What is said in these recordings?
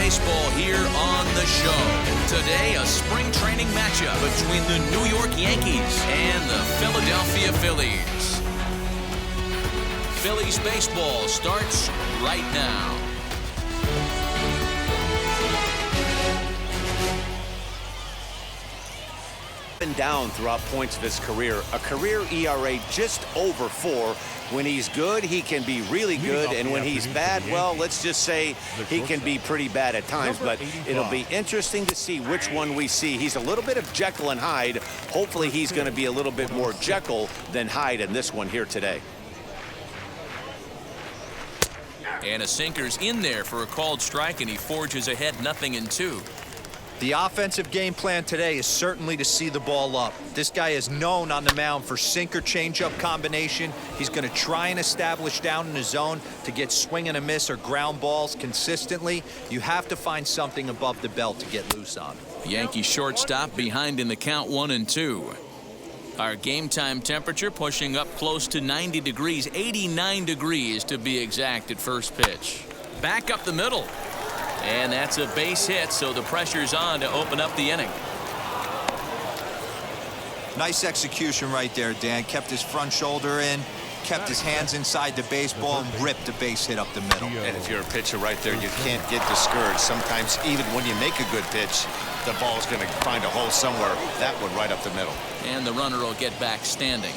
baseball here on the show. Today, a spring training matchup between the New York Yankees and the Philadelphia Phillies. Phillies baseball starts right now. And down throughout points of his career. A career ERA just over 4. When he's good, he can be really good, and when he's bad, well, let's just say he can be pretty bad at times. But it'll be interesting to see which one we see. He's a little bit of Jekyll and Hyde. Hopefully he's going to be a little bit more Jekyll than Hyde in this one here today. And a sinker's in there for a called strike, and he forges ahead 0-2. The offensive game plan today is certainly to see the ball up. This guy is known on the mound for sinker changeup combination. He's going to try and establish down in the zone to get swing and a miss or ground balls consistently. You have to find something above the belt to get loose on. Yankee shortstop behind in the count 1-2. Our game time temperature pushing up close to 90 degrees, 89 degrees to be exact at first pitch. Back up the middle. And that's a base hit, so the pressure's on to open up the inning. Nice execution right there, Dan. Kept his front shoulder in, kept his hands inside the baseball, and ripped a base hit up the middle. And if you're a pitcher right there, you can't get discouraged. Sometimes even when you make a good pitch, the ball's going to find a hole somewhere. That one right up the middle. And the runner will get back standing.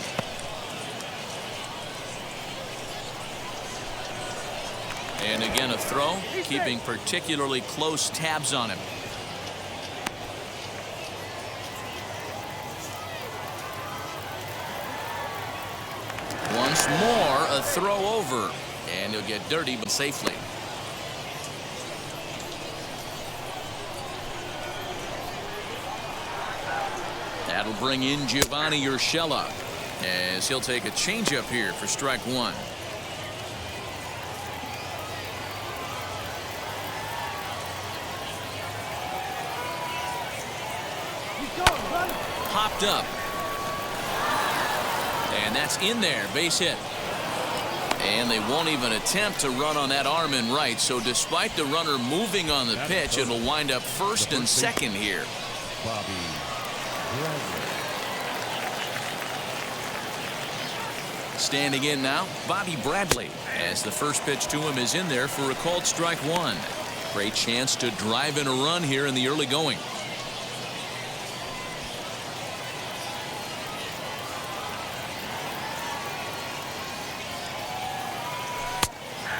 And again a throw, keeping particularly close tabs on him. Once more a throw over, and he'll get dirty but safely. That'll bring in Giovanni Urshela as he'll take a changeup here for strike 1. Popped up. And that's in there, base hit. And they won't even attempt to run on that arm in right, so despite the runner moving on the pitch, it'll wind up first and second here. Standing in now, Bobby Bradley, as the first pitch to him is in there for a called strike 1. Great chance to drive in a run here in the early going.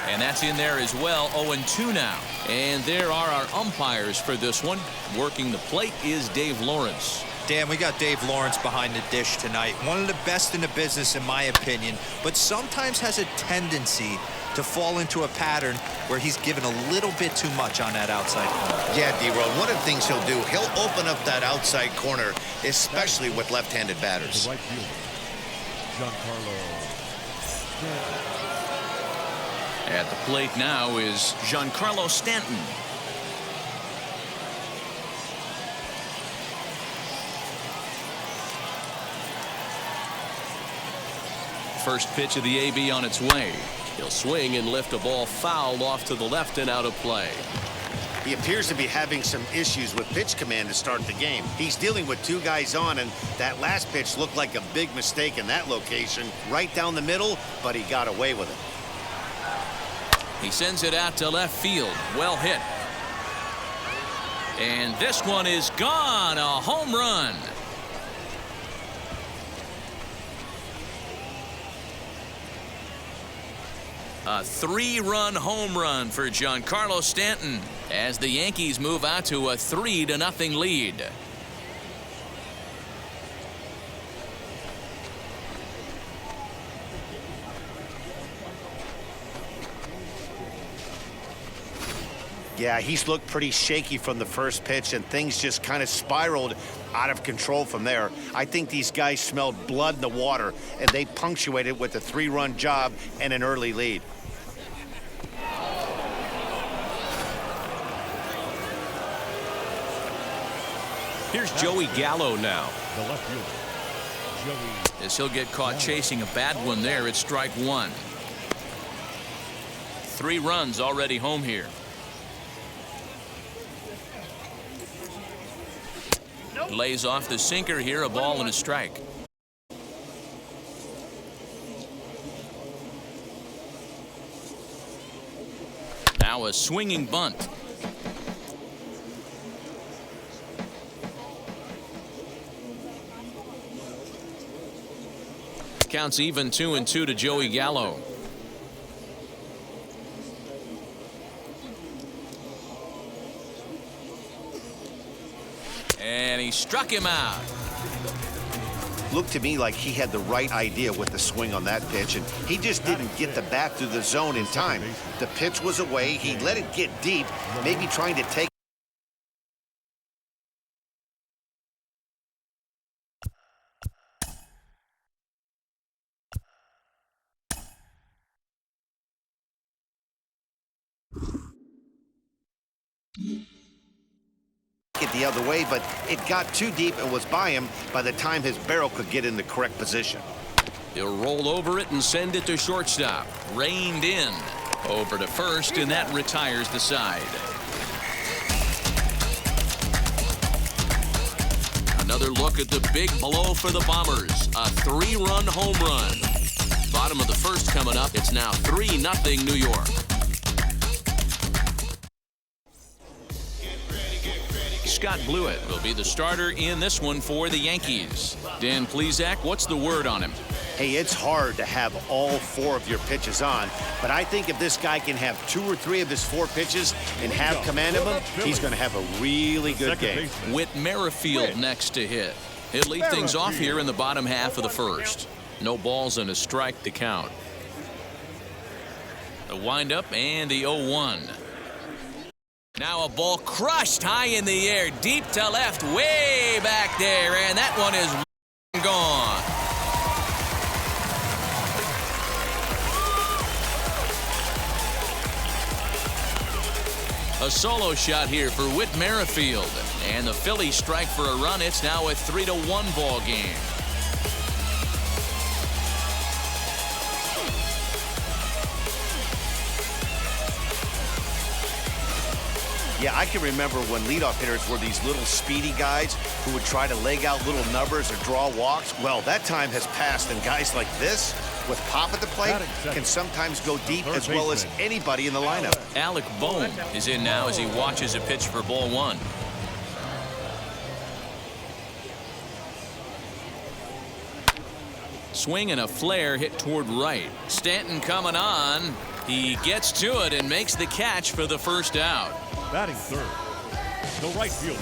And that's in there as well. 0-2 now. And there are our umpires for this one. Working the plate is Dave Lawrence. Dan, we got Dave Lawrence behind the dish tonight. One of the best in the business, in my opinion, but sometimes has a tendency to fall into a pattern where he's given a little bit too much on that outside corner. Yeah, D-Roll, one of the things he'll do, he'll open up that outside corner, especially with left-handed batters. Right fielder, Giancarlo. At the plate now is Giancarlo Stanton. First pitch of the AB on its way. He'll swing and lift a ball foul off to the left and out of play. He appears to be having some issues with pitch command to start the game. He's dealing with 2 guys on, and that last pitch looked like a big mistake in that location. Right down the middle, but he got away with it. He sends it out to left field. Well hit. And this one is gone. A home run. A 3-run home run for Giancarlo Stanton as the Yankees move out to a 3-0 lead. Yeah, he's looked pretty shaky from the first pitch, and things just kind of spiraled out of control from there. I think these guys smelled blood in the water, and they punctuated with a 3-run job and an early lead. Here's Joey Gallo now. The left fielder, Joey. As he'll get caught chasing a bad one there, it's strike 1. 3 runs already home here. Lays off the sinker here, a ball and a strike. Now a swinging bunt. Counts even 2-2 to Joey Gallo. And he struck him out. Looked to me like he had the right idea with the swing on that pitch, and he just didn't get the bat through the zone in time. The pitch was away. He let it get deep, maybe trying to take it the other way, but it got too deep and was by him by the time his barrel could get in the correct position. He'll roll over it and send it to shortstop. Reined in. Over to first, and that retires the side. Another look at the big blow for the Bombers. A 3-run home run. Bottom of the first coming up. It's now 3-0 New York. Scott Blewett will be the starter in this one for the Yankees. Dan Plesac, what's the word on him? Hey, it's hard to have all 4 of your pitches on, but I think if this guy can have 2 or 3 of his 4 pitches and have command of them, he's going to have a really good game. Whit Merrifield next to hit. He'll lead things off here in the bottom half of the first. No balls and a strike to count. The windup and the 0-1. Now a ball crushed high in the air, deep to left, way back there, and that one is gone. A solo shot here for Whit Merrifield, and the Phillies strike for a run. It's now a 3-1 ball game. Yeah, I can remember when leadoff hitters were these little speedy guys who would try to leg out little numbers or draw walks. Well, that time has passed, and guys like this, with pop at the plate, can sometimes go deep as well as anybody in the lineup. Alec Bohm is in now as he watches a pitch for ball 1. Swing and a flare hit toward right. Stanton coming on. He gets to it and makes the catch for the first out. Batting third, the right fielder.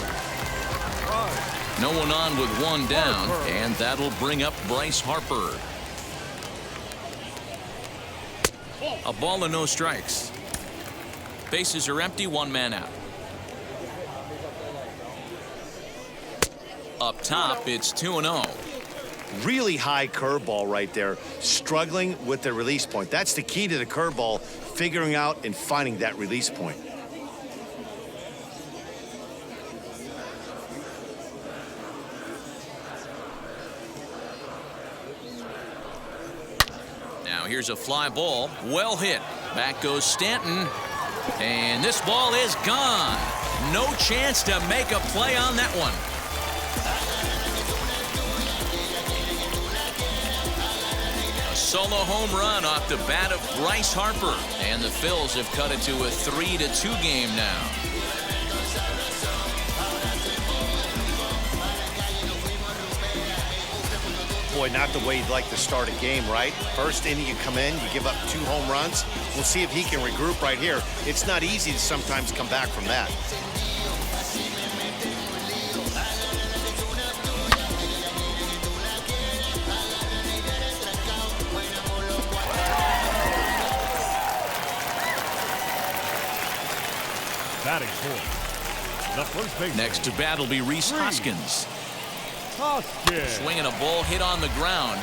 No one on with one down, and that'll bring up Bryce Harper. A ball and no strikes. Bases are empty, 1 man out. Up top, it's 2-0. Really high curveball right there, struggling with the release point. That's the key to the curveball, figuring out and finding that release point. Now here's a fly ball, well hit. Back goes Stanton, and this ball is gone. No chance to make a play on that one. Solo home run off the bat of Bryce Harper, and the Phils have cut it to a 3-2 game now. Boy, not the way you'd like to start a game, right? First inning, you come in, you give up 2 home runs. We'll see if he can regroup right here. It's not easy to sometimes come back from that. Batting fourth, the first baseman. Next to bat will be Rhys Hoskins. Hoskins. Swinging a ball hit on the ground.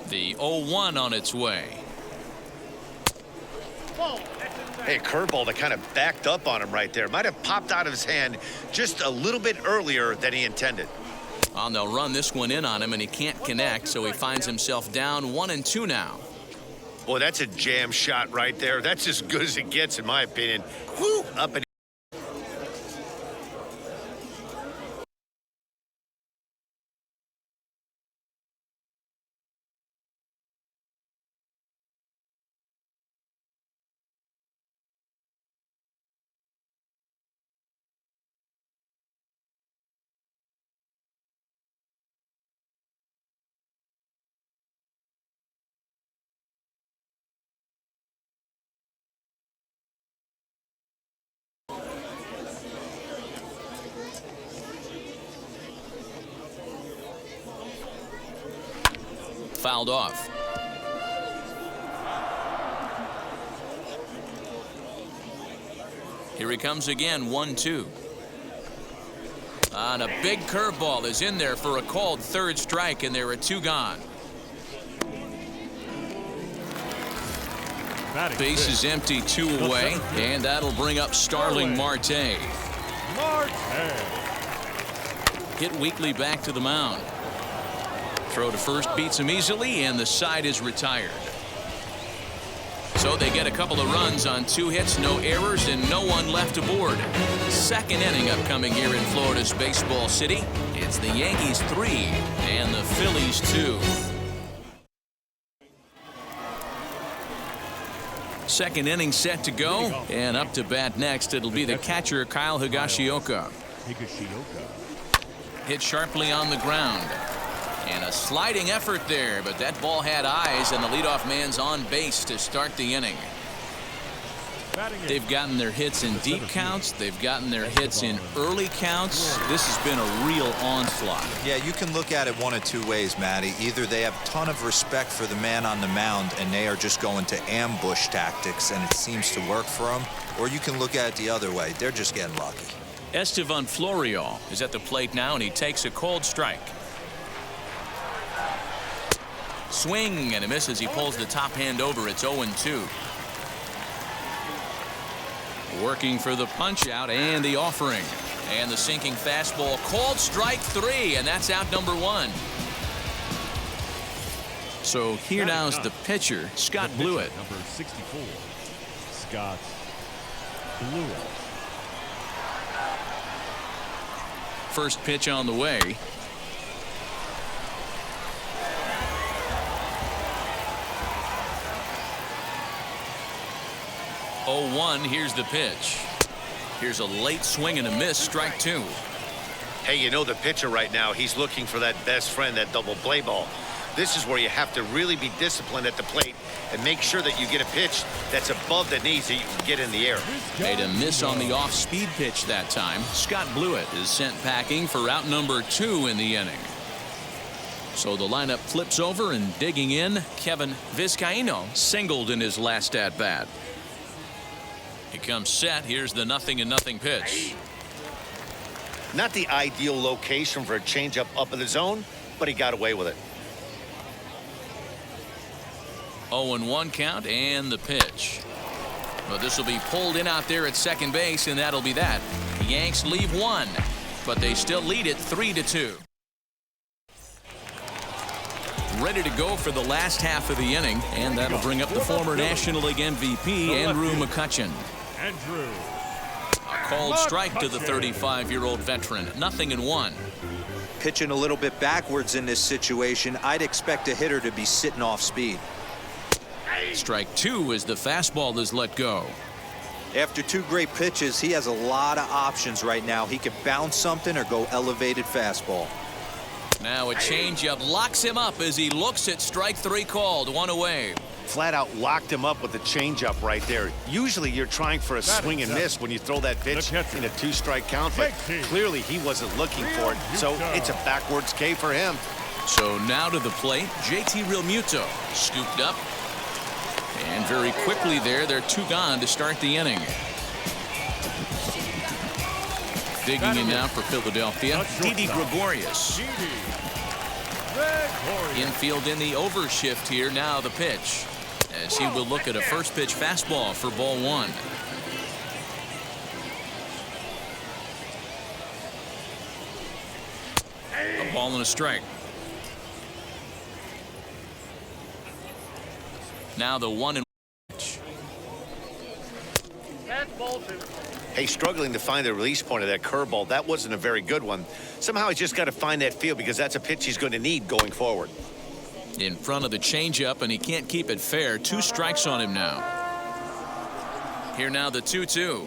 The 0-1 on its way. Hey, curveball that kind of backed up on him right there. Might have popped out of his hand just a little bit earlier than he intended. Well, they'll run this one in on him, and he can't connect, so he finds himself down 1-2 now. Boy, that's a jam shot right there. That's as good as it gets, in my opinion. Whoo, up and Fouled off. Here he comes again, 1-2. And a big curveball is in there for a called third strike, and there are 2 gone. Base is empty, 2 away, and that'll bring up Starling Marte. Hit weakly back to the mound. Throw to first beats him easily, and the side is retired. So they get a couple of runs on 2 hits, no errors, and no one left aboard. Second inning upcoming here in Florida's baseball city. It's the Yankees 3 and the Phillies 2. Second inning set to go, and up to bat next it'll be the catcher Kyle Higashioka. Hit sharply on the ground. And a sliding effort there, but that ball had eyes, and the leadoff man's on base to start the inning. They've gotten their hits in deep counts. They've gotten their hits in early counts. This has been a real onslaught. Yeah, you can look at it one of 2 ways, Matty. Either they have a ton of respect for the man on the mound, and they are just going to ambush tactics, and it seems to work for them. Or you can look at it the other way. They're just getting lucky. Estevan Florial is at the plate now, and he takes a called strike. Swing and a miss as he pulls the top hand over. It's 0-2. Working for the punch out and the offering. And the sinking fastball. Called strike 3, and that's out number 1. So here now is the pitcher, Scott Blewett. Number 64, Scott Blewett. First pitch on the way. Here's the pitch. Here's a late swing and a miss, strike 2. hey, you know the pitcher right now, he's looking for that best friend, that double play ball. This is where you have to really be disciplined at the plate and make sure that you get a pitch that's above the knees that you can get in the air. Made a miss on the off-speed pitch that time. Scott Blewett is sent packing for out number 2 in the inning. So the lineup flips over, and digging in, Kevin Vizcaino singled in his last at-bat. He comes set. Here's the 0-0 pitch. Not the ideal location for a changeup up in the zone, but he got away with it. 0-1 count, and the pitch. Well, this will be pulled in out there at second base, and that'll be that. The Yanks leave 1, but they still lead it 3-2. Ready to go for the last half of the inning, and that'll bring up the former National League MVP, Andrew McCutchen. Andrew. A called strike to the 35-year-old veteran. 0-1. Pitching a little bit backwards in this situation, I'd expect a hitter to be sitting off speed. Strike 2 as the fastball is let go. After 2 great pitches, he has a lot of options right now. He could bounce something or go elevated fastball. Now a changeup locks him up as he looks at strike 3 called. 1 away. Flat out locked him up with the changeup right there. Usually you're trying for a swing and miss when you throw that pitch in a 2-strike count, but clearly he wasn't looking for it, so it's a backwards K for him. So now to the plate, JT Realmuto scooped up. And very quickly there, they're 2 gone to start the inning. Digging in now for Philadelphia, Didi Gregorius. Infield in the overshift here. Now the pitch, as he will look at a first pitch fastball for ball one. A ball and a strike. Now the 1-1 pitch. Hey, struggling to find the release point of that curveball. That wasn't a very good one. Somehow he's just got to find that feel, because that's a pitch he's going to need going forward. In front of the changeup, and he can't keep it fair. 2 strikes on him now. Here now the 2-2.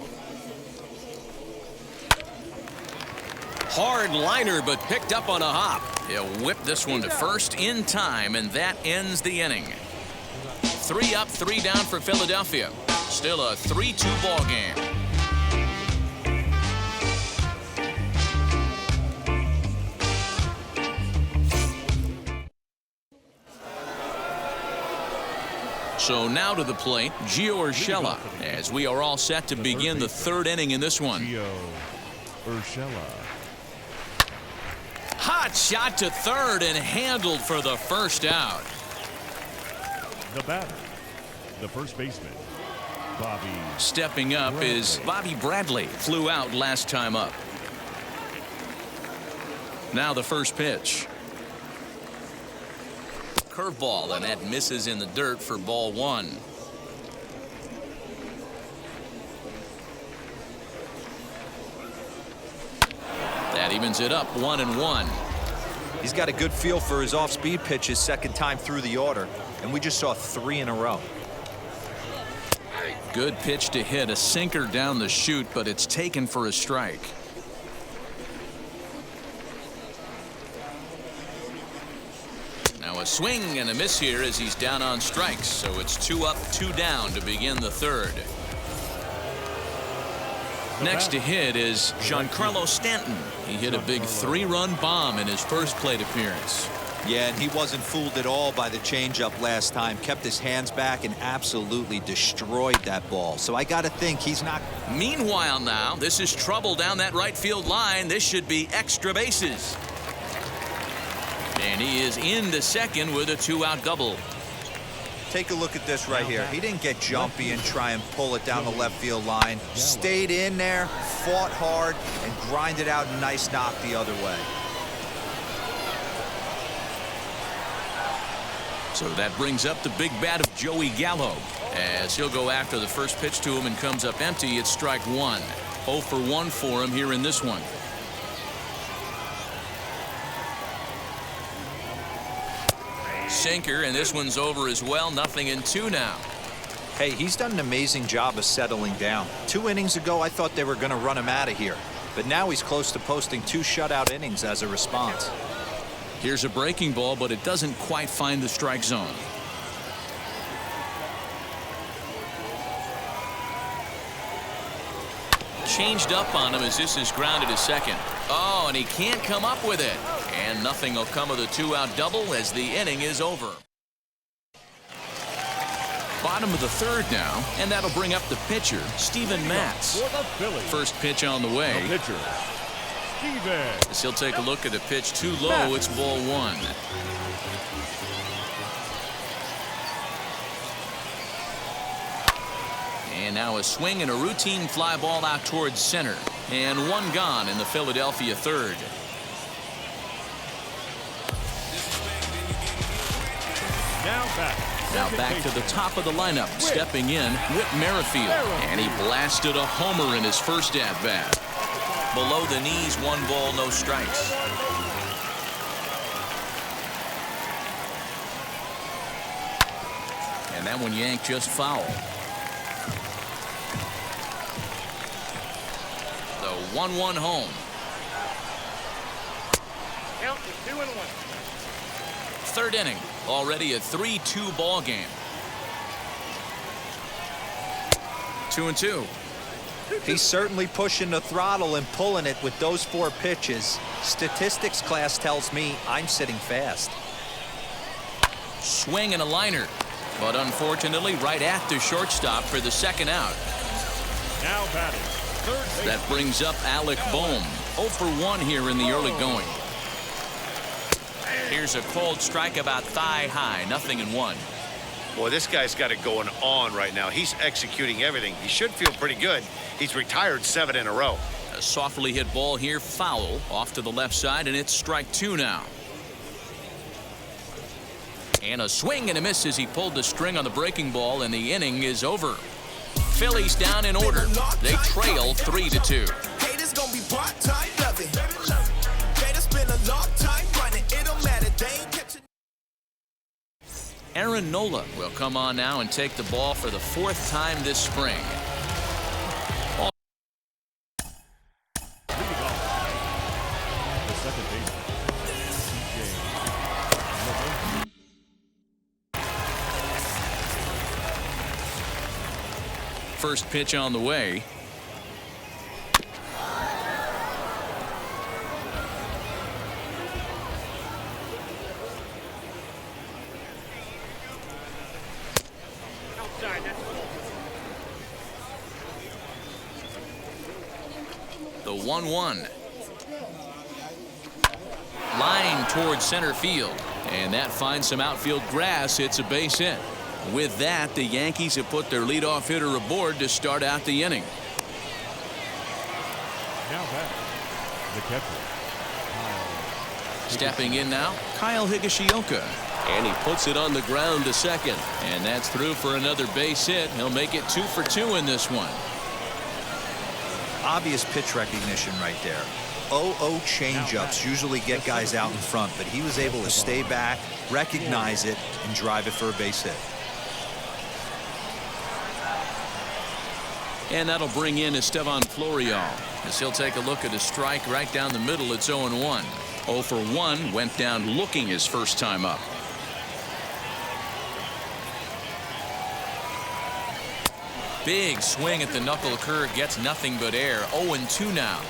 Hard liner, but picked up on a hop. He'll whip this one to first in time, and that ends the inning. 3 up, 3 down for Philadelphia. Still a 3-2 ball game. So now to the plate, Gio Urshela, as we are all set to begin the 3rd inning in this one. Gio Urshela. Hot shot to 3rd and handled for the first out. The batter, the first baseman, Bobby. Stepping up Bradley. is Bobby Bradley. Flew out last time up. Now the first pitch. Curveball, and that misses in the dirt for ball one. That evens it up, 1-1. He's got a good feel for his off-speed pitches second time through the order, and we just saw 3 in a row. Good pitch to hit, a sinker down the chute, but it's taken for a strike. Now a swing and a miss here as he's down on strikes, so it's 2 up, 2 down to begin the 3rd. Next to hit is Giancarlo Stanton. He hit a big 3-run bomb in his first plate appearance. Yeah, and he wasn't fooled at all by the changeup last time. Kept his hands back and absolutely destroyed that ball. So I got to think he's not. Meanwhile now, this is trouble down that right field line. This should be extra bases. And he is into second with a 2-out double. Take a look at this right here. He didn't get jumpy and try and pull it down the left field line. Stayed in there, fought hard, and grinded out a nice knock the other way. So that brings up the big bat of Joey Gallo, as he'll go after the first pitch to him and comes up empty. It's strike 1. 0 for 1 for him here in this one. Sinker, and this one's over as well. 0-2 now. Hey, he's done an amazing job of settling down. 2 innings ago, I thought they were going to run him out of here. But now he's close to posting 2 shutout innings as a response. Here's a breaking ball, but it doesn't quite find the strike zone. Changed up on him as this is grounded to second. Oh, and he can't come up with it. And nothing will come of the 2-out double as the inning is over. Bottom of the 3rd now, and that'll bring up the pitcher, Steven Matz. First pitch on the way. The pitcher, Steven. As he'll take a look at a pitch too low, it's ball 1. And now a swing and a routine fly ball out towards center. And 1 gone in the Philadelphia 3rd. Now back to the top of the lineup. Stepping in, Whit Merrifield. And he blasted a homer in his first at-bat. Below the knees, 1 ball, no strikes. And that one yanked just foul. The 1-1 home. Count is 2-1. 3rd inning. Already a 3-2 ball game. 2-2. He's certainly pushing the throttle and pulling it with those 4 pitches. Statistics class tells me I'm sitting fast. Swing and a liner. But unfortunately, right at the shortstop for the 2nd out. Now batting, 3rd base. That brings up Alec Bohm. 0 for 1 here in the early going. Here's a cold strike about thigh high. 0-1. Boy, this guy's got it going on right now. He's executing everything. He should feel pretty good. He's retired 7 in a row. A softly hit ball here, foul, off to the left side, and it's strike 2 now. And a swing and a miss as he pulled the string on the breaking ball, and the inning is over. Phillies down in order. They trail 3-2. Haters gonna be part-time loving. They done spend a long time running. It don't matter. They ain't catching. Aaron Nola will come on now and take the ball for the 4th time this spring. The second baseman. First pitch on the way. The 1-1. Line towards center field, and that finds some outfield grass. It's a base hit. With that, the Yankees have put their leadoff hitter aboard to start out the inning. Now back, the catcher. Stepping in now, Kyle Higashioka. And he puts it on the ground to second. And that's through for another base hit. He'll make it 2 for 2 in this one. Obvious pitch recognition right there. 0-0 changeups usually get guys out in front, but he was able to stay back, recognize it, and drive it for a base hit. And that'll bring in Estevan Florial as he'll take a look at a strike right down the middle. It's 0-1. 0 for 1 went down looking his first time up. Big swing at the knuckle curve, gets nothing but air. 0-2 now.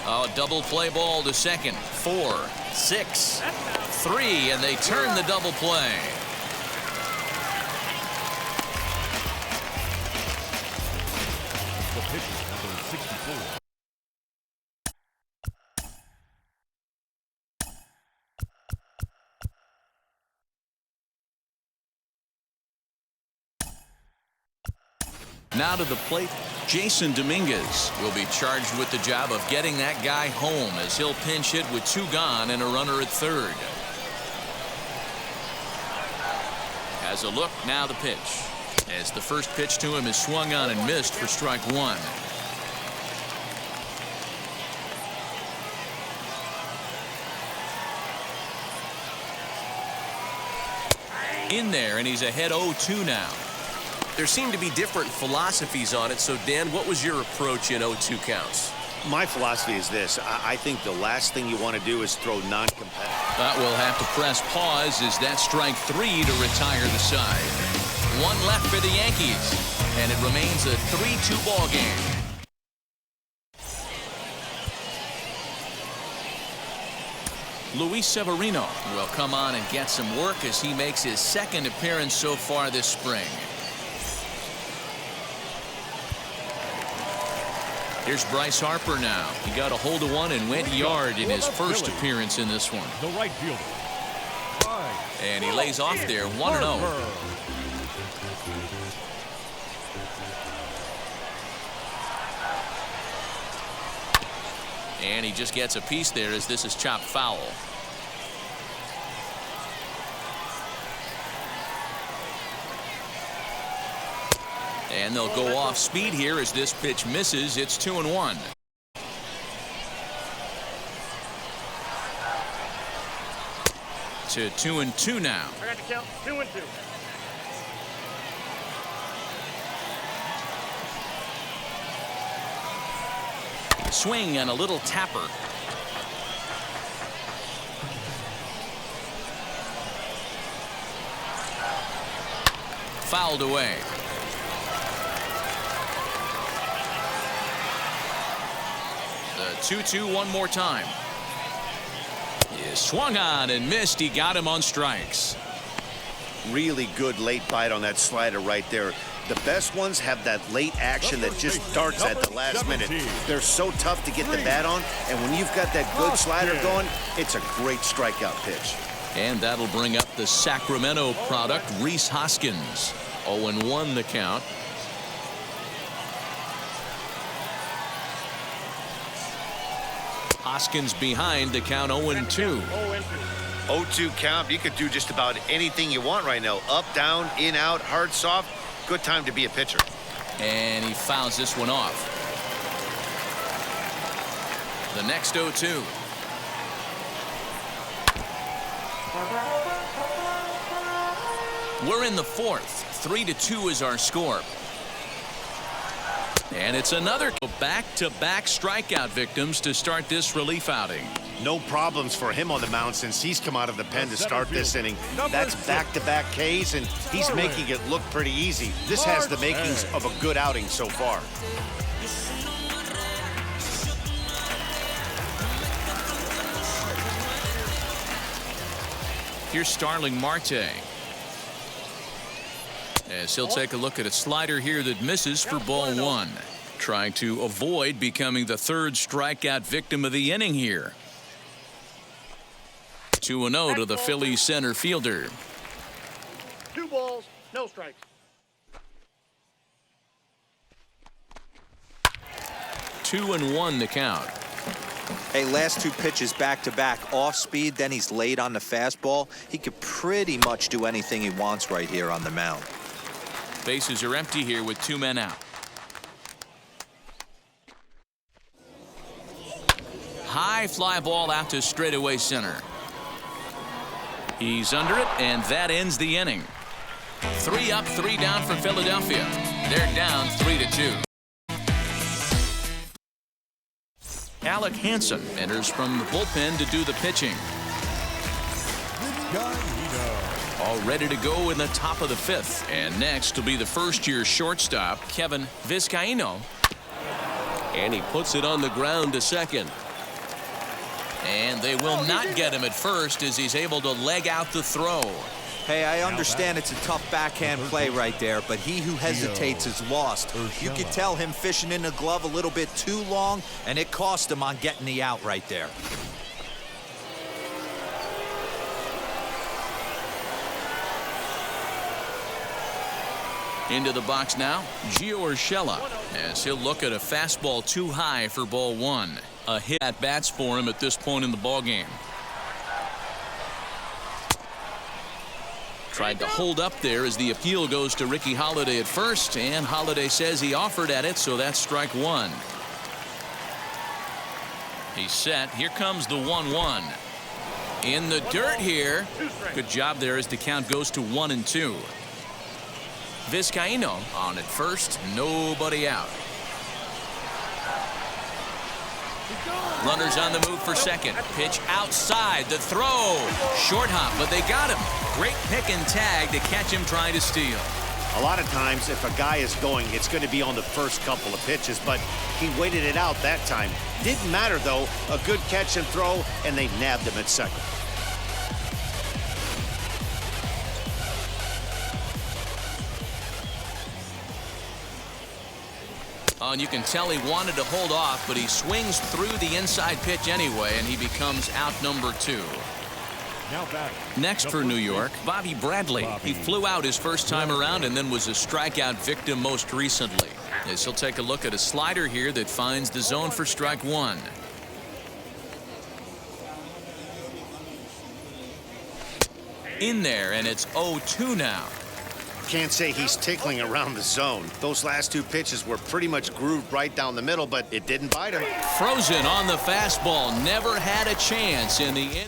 Oh, double play ball to second. 4, 6, 3, and they turn the double play. The pitcher, number 64. Now to the plate, Jason Dominguez will be charged with the job of getting that guy home as he'll pinch hit with 2 gone and a runner at third. Has a look, now the pitch. As the first pitch to him is swung on and missed for strike 1. In there, and he's ahead 0-2 now. There seem to be different philosophies on it. So, Dan, what was your approach in 0-2 counts? My philosophy is this. I think the last thing you want to do is throw non-competitive. But we'll have to press pause as that strike 3 to retire the side. 1 left for the Yankees, and it remains a 3-2 ball game. Luis Severino will come on and get some work as he makes his 2nd appearance so far this spring. Here's Bryce Harper now. He got a hold of one and went yard in his first appearance in this one. The right fielder. And he lays off there 1-0. And he just gets a piece there as this is chopped foul. And they'll go off speed here as this pitch misses. It's 2-1. To 2-2 now. I got to count 2-2. Swing and a little tapper. Fouled away. The 2-2 one more time. He swung on and missed. He got him on strikes. Really good late bite on that slider right there. The best ones have that late action that just darts at the last minute. They're so tough to get the bat on, and when you've got that good slider going, it's a great strikeout pitch. And that'll bring up the Sacramento product, Rhys Hoskins. 0-1 the count. Hoskins behind the count 0-2. 0-2 count. You could do just about anything you want right now. Up, down, in, out, hard, soft. Good time to be a pitcher. And he fouls this one off. The next 0-2. We're in the fourth. 3-2 is our score. And it's another back-to-back strikeout victims to start this relief outing. No problems for him on the mound since he's come out of the pen to start this inning. That's back-to-back Ks, and he's making it look pretty easy. This has the makings of a good outing so far. Here's Starling Marte. As he'll take a look at a slider here that misses for ball one. Trying to avoid becoming the third strikeout victim of the inning here. 2-0 to the Phillies center fielder. 2 balls, no strikes. 2-1 the count. Hey, last 2 pitches back-to-back. Off speed, then he's late on the fastball. He could pretty much do anything he wants right here on the mound. Bases are empty here with 2 men out. High fly ball out to straightaway center. He's under it, and that ends the inning. 3 up, 3 down for Philadelphia. They're down 3-2. Alec Hansen enters from the bullpen to do the pitching. All ready to go in the top of the 5th. And next will be the first-year shortstop, Kevin Vizcaino. And he puts it on the ground to second. And they will not get him at first as he's able to leg out the throw. Hey, I understand it's a tough backhand play right there, but he who hesitates is lost. You could tell him fishing in the glove a little bit too long, and it cost him on getting the out right there. Into the box now, Gio Urshela, as he'll look at a fastball too high for ball one. A hit at bats for him at this point in the ballgame. Tried to hold up there as the appeal goes to Ricky Holiday at first, and Holiday says he offered at it, so that's strike one. He's set. Here comes the 1-1. In the dirt here. Good job there as the count goes to 1-2. Vizcaino on at first, nobody out. Runners on the move for second. Pitch outside, the throw. Short hop, but they got him. Great pick and tag to catch him trying to steal. A lot of times, if a guy is going, it's going to be on the first couple of pitches, but he waited it out that time. Didn't matter, though. A good catch and throw, and they nabbed him at second. Oh, and you can tell he wanted to hold off, but he swings through the inside pitch anyway, and he becomes out number 2. Next for New York, Bobby Bradley. He flew out his first time around and then was a strikeout victim most recently. As he'll take a look at a slider here that finds the zone for strike one. In there, and it's 0-2 now. Can't say he's tickling around the zone. Those last 2 pitches were pretty much grooved right down the middle, but it didn't bite him. Frozen on the fastball. Never had a chance in the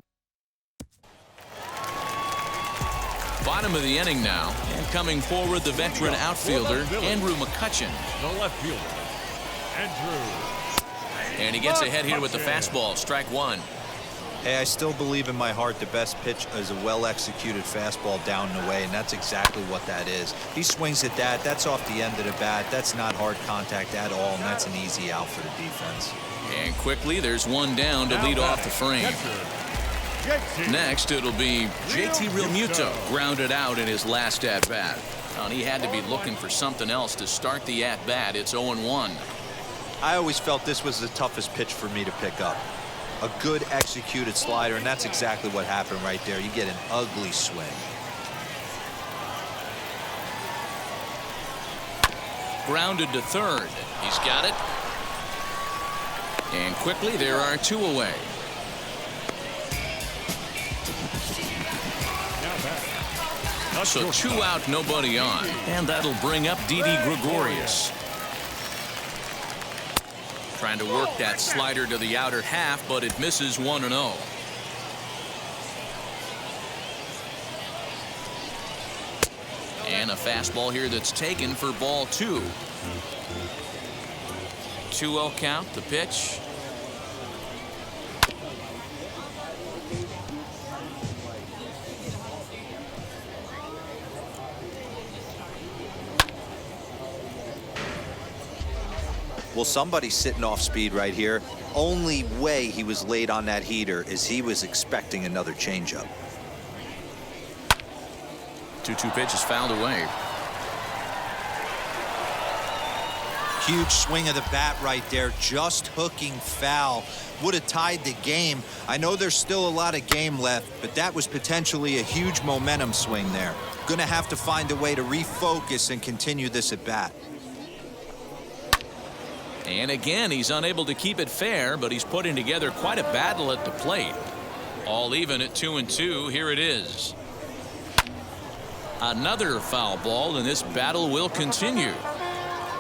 bottom of the inning now. And coming forward, the veteran outfielder, Andrew McCutchen. The left fielder, Andrew. And he gets ahead here with the fastball. Strike one. Hey, I still believe in my heart the best pitch is a well-executed fastball down and away, and that's exactly what that is. He swings at that. That's off the end of the bat. That's not hard contact at all, and that's an easy out for the defense. And quickly, there's one down to lead off the frame. Next, it'll be JT Realmuto, grounded out in his last at-bat. And he had to be looking for something else to start the at-bat. It's 0-1. I always felt this was the toughest pitch for me to pick up. A good executed slider, and that's exactly what happened right there. You get an ugly swing. Grounded to third. He's got it. And quickly there are 2 away. So 2 out, nobody on. And that'll bring up Didi Gregorius. Trying to work that slider to the outer half, but it misses 1-0. And a fastball here that's taken for ball 2. 2-0 count, the pitch. Well, somebody's sitting off speed right here. Only way he was late on that heater is he was expecting another changeup. 2-2 pitch is fouled away. Huge swing of the bat right there, just hooking foul. Would have tied the game. I know there's still a lot of game left, but that was potentially a huge momentum swing there. Gonna have to find a way to refocus and continue this at bat. And again, he's unable to keep it fair, but he's putting together quite a battle at the plate. All even at 2-2. Here it is. Another foul ball, and this battle will continue.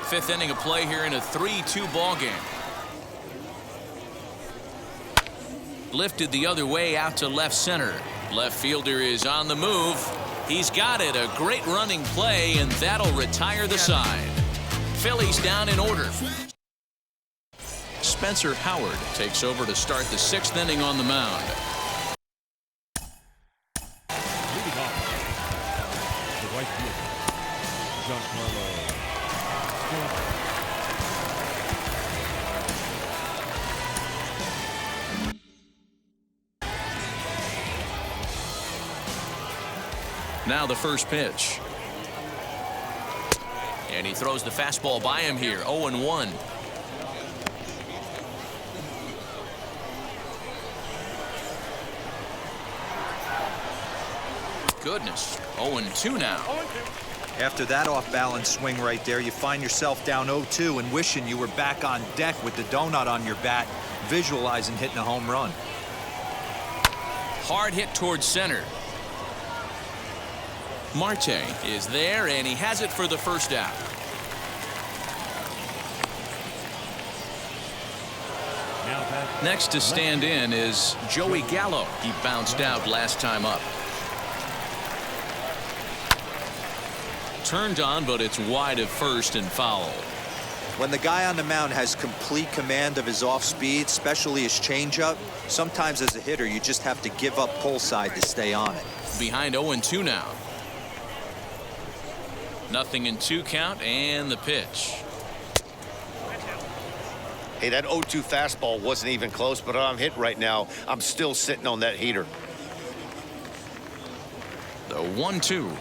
5th inning of play here in a 3-2 ball game. Lifted the other way out to left center. Left fielder is on the move. He's got it. A great running play, and that'll retire the side. Phillies down in order. Spencer Howard takes over to start the 6th inning on the mound. Leading off, the right fielder, Giancarlo. Now the first pitch. And he throws the fastball by him here. 0-1. Goodness. 0-2 now. After that off-balance swing right there, you find yourself down 0-2 and wishing you were back on deck with the donut on your bat, visualizing hitting a home run. Hard hit towards center. Marte is there, and he has it for the first out. Next to stand in is Joey Gallo. He bounced out last time up. Turned on, but it's wide of first and foul. When the guy on the mound has complete command of his off speed, especially his changeup, sometimes as a hitter you just have to give up pull side to stay on it. Behind 0-2 now. Nothing in 2 count, and the pitch. Hey, that 0-2 fastball wasn't even close, but I'm hit right now. I'm still sitting on that heater. The 1-2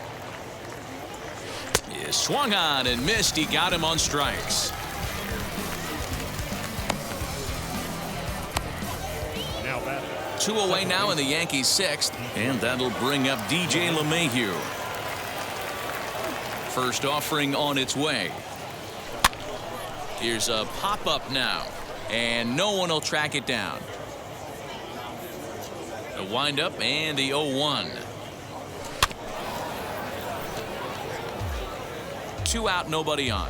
is swung on and missed. He got him on strikes. Now batter. 2 away now in the Yankees 6th, and that'll bring up DJ LeMahieu. First offering on its way. Here's a pop-up now, and no one will track it down. The windup and the 0-1. 2 out, nobody on.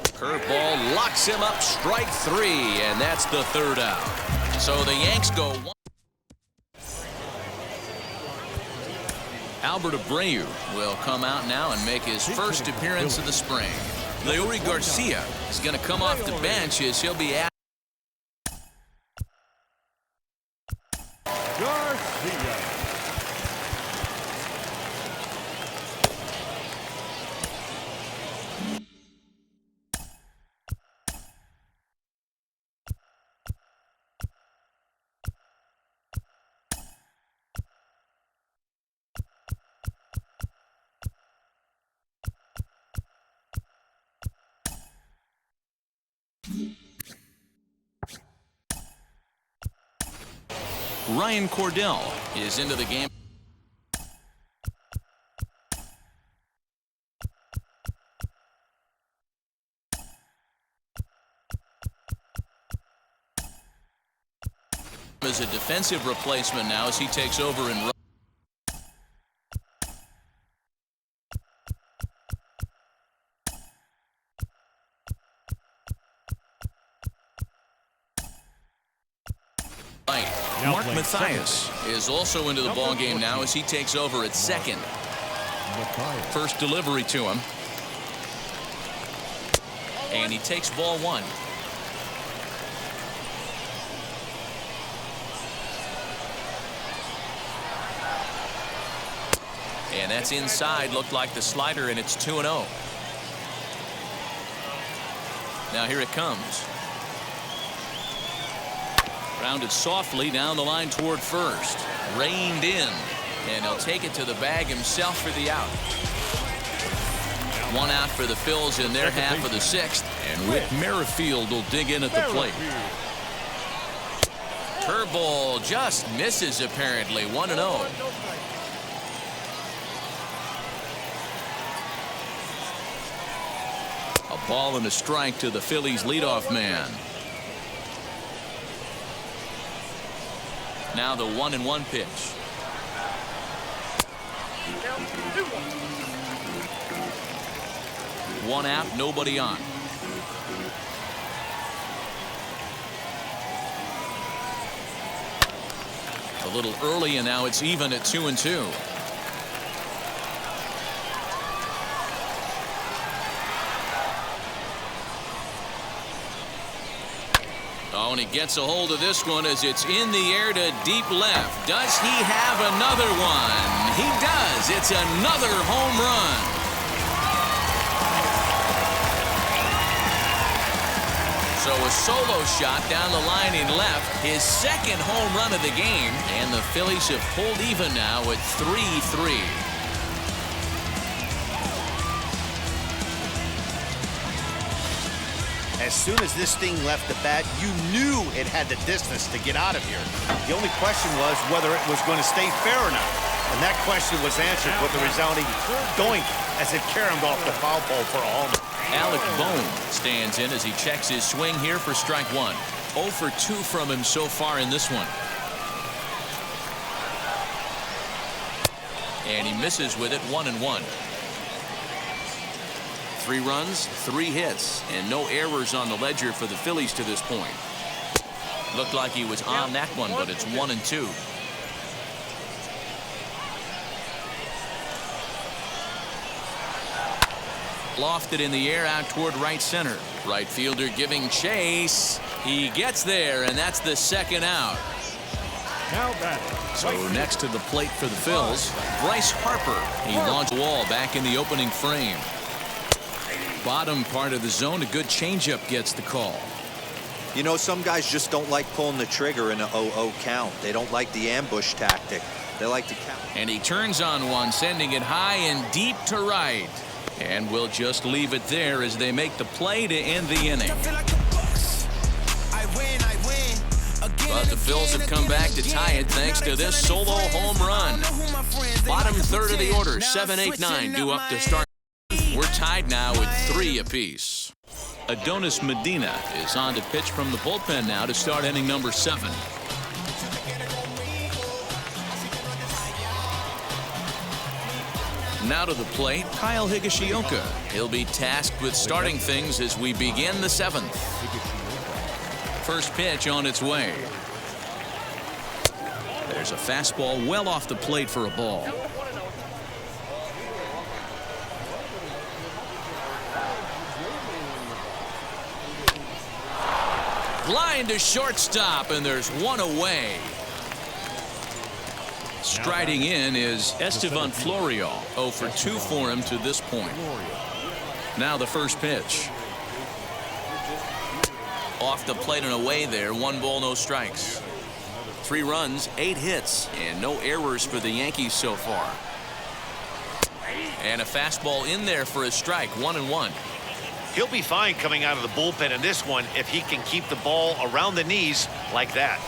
Curveball locks him up, strike 3, and that's the 3rd out. So the Yanks go 1. Albert Abreu will come out now and make his first appearance of the spring. Leury Garcia is going to come off the bench as he'll be asked. Garcia. Ryan Cordell is into the game. As a defensive replacement now as he takes over in right. Mark Mathias is also into the ball game now as he takes over at second. First delivery to him. And he takes ball one. And that's inside. Looked like the slider, and it's 2-0. Now here it comes. Rounded softly down the line toward first. Reined in. And he'll take it to the bag himself for the out. One out for the Phils in their half of the sixth. And Whit Merrifield will dig in at the plate. Curveball just misses apparently. 1-0. A ball and a strike to the Phillies leadoff man. Now the 1-1 pitch. One out, nobody on. A little early, and now it's even at 2-2. Oh, and he gets a hold of this one as it's in the air to deep left. Does he have another one? He does. It's another home run. So a solo shot down the line in left, his second home run of the game, and the Phillies have pulled even now at 3-3. As soon as this thing left the bat, you knew it had the distance to get out of here. The only question was whether it was going to stay fair or not. And that question was answered with a resounding doink as it caromed off the foul pole for a homer. Alec Bohm stands in as he checks his swing here for strike one. 0 for 2 from him so far in this one. And he misses with it. 1-1. 3 runs, 3 hits, and no errors on the ledger for the Phillies to this point. Looked like he was on that one, but it's 1-2. Lofted in the air out toward right center. Right fielder giving chase. He gets there, and that's the second out. Now batting. So next to the plate for the Phils, Bryce Harper. He launched the wall back in the opening frame. Bottom part of the zone, a good changeup gets the call. You know, some guys just don't like pulling the trigger in a 0-0 count. They don't like the ambush tactic. They like to count. And he turns on one, sending it high and deep to right. And we'll just leave it there as they make the play to end the inning. But the Phils have come back to tie it thanks to this solo home run. Bottom third of the order, 7, 8, 9 due up to start. We're tied now with 3 apiece. Adonis Medina is on to pitch from the bullpen now to start inning number 7. Now to the plate, Kyle Higashioka. He'll be tasked with starting things as we begin the 7th. First pitch on its way. There's a fastball well off the plate for a ball. Line to shortstop, and there's one away. Striding in is Estevan Florio. 0 for 2 for him to this point. Now the first pitch. Off the plate and away there. 1 ball, no strikes. 3 runs, 8 hits, and no errors for the Yankees so far. And a fastball in there for a strike. 1-1. He'll be fine coming out of the bullpen in this one if he can keep the ball around the knees like that.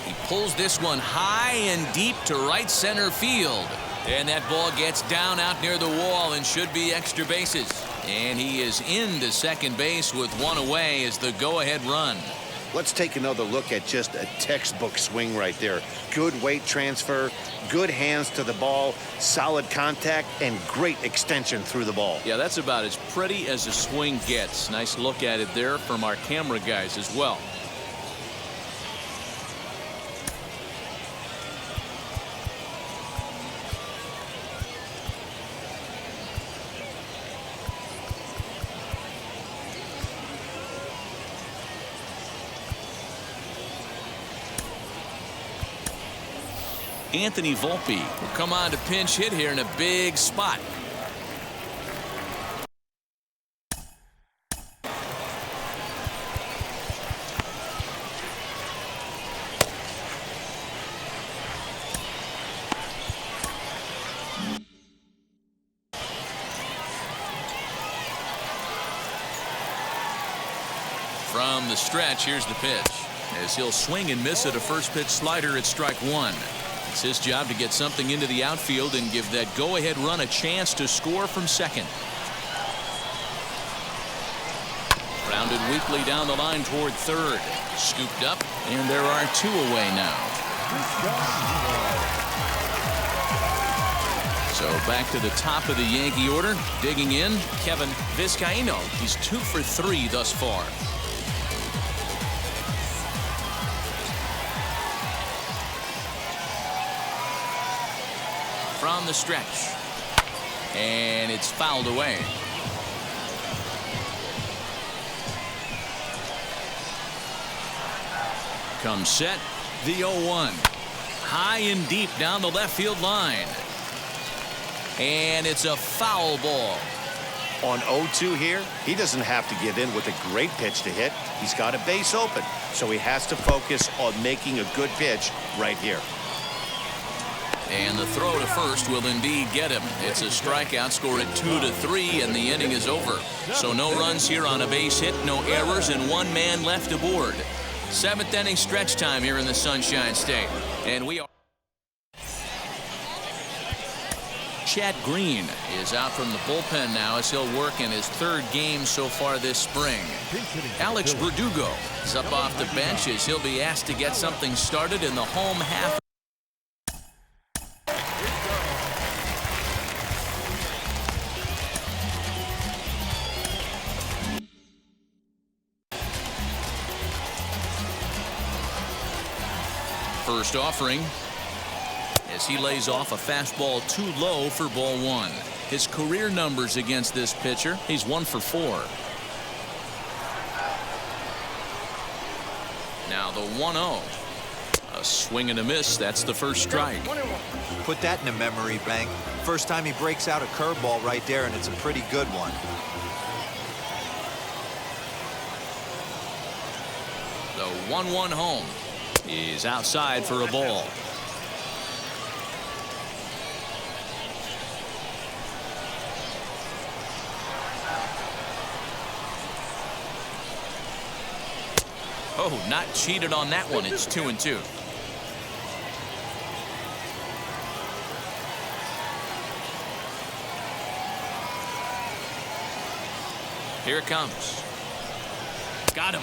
He pulls this one high and deep to right center field. And that ball gets down out near the wall and should be extra bases. And he is into second base with one away as the go-ahead run. Let's take another look at just a textbook swing right there. Good weight transfer, good hands to the ball, solid contact, and great extension through the ball. Yeah, that's about as pretty as a swing gets. Nice look at it there from our camera guys as well. Anthony Volpe will come on to pinch hit here in a big spot. From the stretch, here's the pitch. As he'll swing and miss at a first pitch slider at strike one. It's his job to get something into the outfield and give that go-ahead run a chance to score from second. Grounded weakly down the line toward third. Scooped up, and there are two away now. So back to the top of the Yankee order. Digging in, Kevin Vizcaíno. He's 2 for 3 thus far. From the stretch, and it's fouled away. Comes set, the 0-1. High and deep down the left field line. And it's a foul ball. On 0-2 here, he doesn't have to get in with a great pitch to hit. He's got a base open, so he has to focus on making a good pitch right here. And the throw to first will indeed get him. It's a strikeout, score at 2-3, and the inning is over. So no runs here on a base hit, no errors, and one man left aboard. 7th inning stretch time here in the Sunshine State. And we are. Chad Green is out from the bullpen now as he'll work in his 3rd game so far this spring. Alex Verdugo is up off the bench as he'll be asked to get something started in the home half. First offering as he lays off a fastball too low for ball 1. His career numbers against this pitcher, he's 1 for 4. Now the 1-0. A swing and a miss. That's the first strike. Put that in a memory bank. First time he breaks out a curveball right there, and it's a pretty good one. The 1-1 home. He's outside for a ball. Oh, not cheated on that one. It's 2-2. Here it comes. Got him.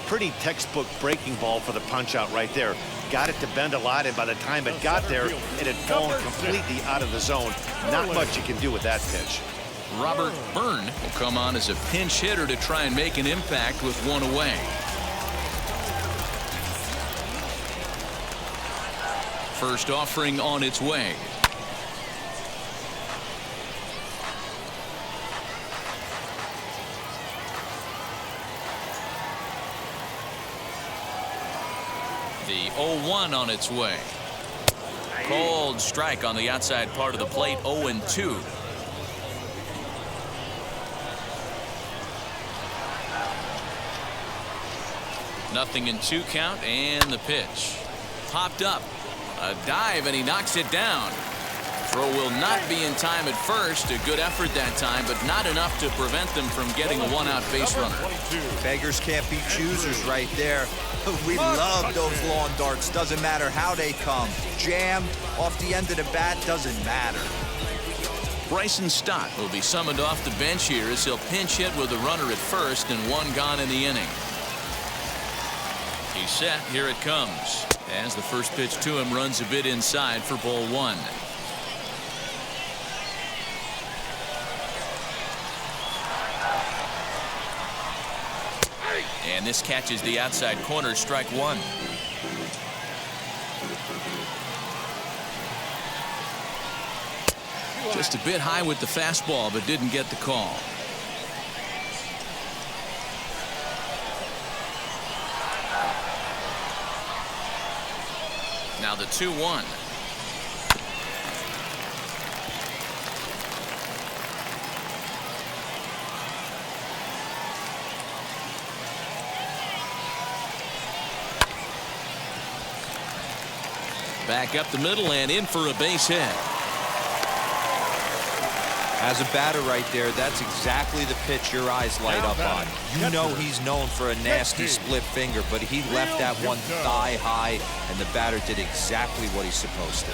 Pretty textbook breaking ball for the punch out right there. Got it to bend a lot, and by the time it got there, it had fallen completely out of the zone. Not much you can do with that pitch. Robert Byrne will come on as a pinch hitter to try and make an impact with one away. First offering on its way. The 0-1 on its way. Cold strike on the outside part of the plate. 0-2. Nothing in 2 count, and the pitch. Popped up. A dive, and he knocks it down. Throw will not be in time at first. A good effort that time, but not enough to prevent them from getting a one-out base runner. Beggars can't be choosers right there. We love those lawn darts. Doesn't matter how they come. Jammed off the end of the bat, doesn't matter. Bryson Stott will be summoned off the bench here as he'll pinch hit with a runner at first and one gone in the inning. He's set. Here it comes. As the first pitch to him runs a bit inside for ball one. And this catches the outside corner, strike one. Just a bit high with the fastball, but didn't get the call. Now the 2-1. Back up the middle and in for a base hit. As a batter right there, that's exactly the pitch your eyes light up on. You know he's known for a nasty split finger, but he left that one thigh high, and the batter did exactly what he's supposed to.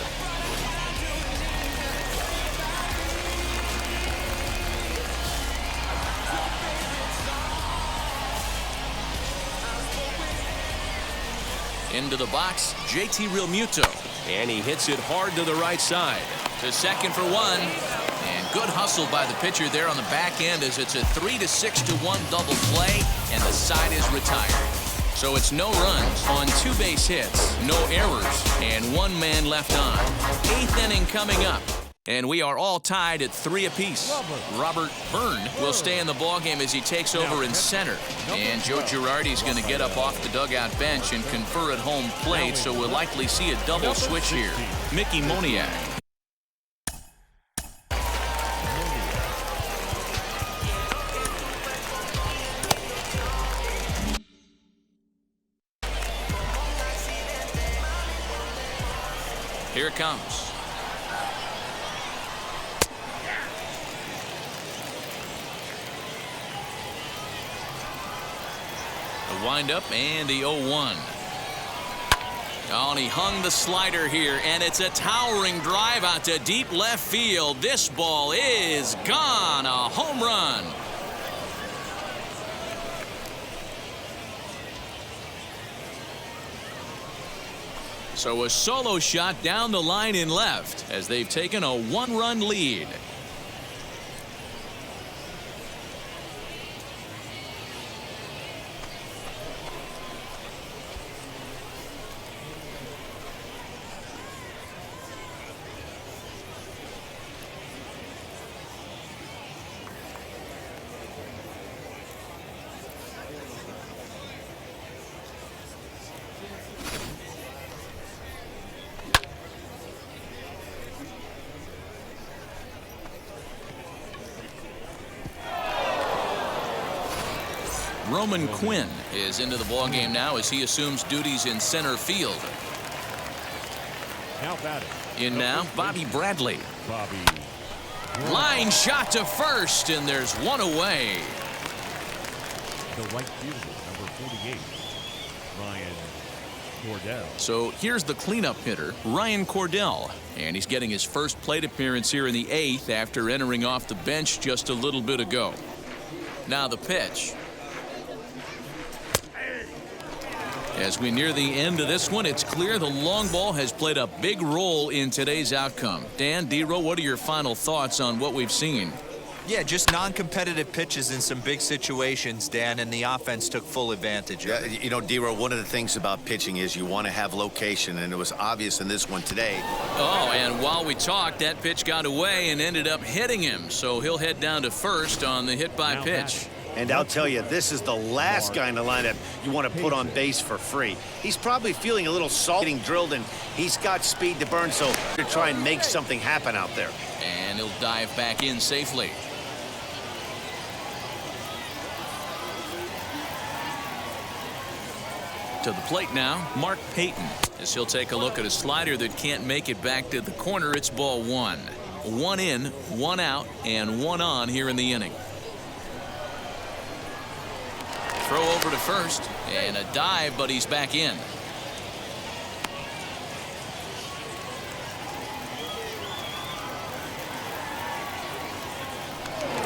Into the box, JT Realmuto. And he hits it hard to the right side. To second for one. And good hustle by the pitcher there on the back end as it's a 3-6-1 double play, and the side is retired. So it's no runs on 2 base hits, no errors, and 1 man left on. 8th inning coming up. And we are all tied at 3 apiece. Robert Byrne will stay in the ballgame as he takes over in center. And Joe Girardi's going to get up off the dugout bench and confer at home plate, so we'll likely see a double switch here. Mickey Moniak. Here it comes. The windup and the 0-1. Oh, and he hung the slider here, and it's a towering drive out to deep left field. This ball is gone. A home run. So a solo shot down the line in left as they've taken a 1-run lead. Roman Quinn is into the ballgame now as he assumes duties in center field. Now batting. In now, Bobby Bradley. Line shot to first, and there's one away. The right fielder, number 48, Ryan Cordell. So here's the cleanup hitter, Ryan Cordell. And he's getting his first plate appearance here in the 8th after entering off the bench just a little bit ago. Now the pitch. As we near the end of this one, it's clear the long ball has played a big role in today's outcome. Dan, D-Row, what are your final thoughts on what we've seen? Yeah, just non-competitive pitches in some big situations, Dan, and the offense took full advantage of it. You know, D-Row, one of the things about pitching is you want to have location, and it was obvious in this one today. Oh, and while we talked, that pitch got away and ended up hitting him. So he'll head down to first on the hit by pitch. And I'll tell you, this is the last guy in the lineup you want to put on base for free. He's probably feeling a little salty, getting drilled, and he's got speed to burn, so to try and make something happen out there. And he'll dive back in safely. To the plate now, Mark Payton, as he'll take a look at a slider that can't make it back to the corner. It's ball one. One in, one out, and one on here in the inning. Throw over to first, and a dive, but he's back in.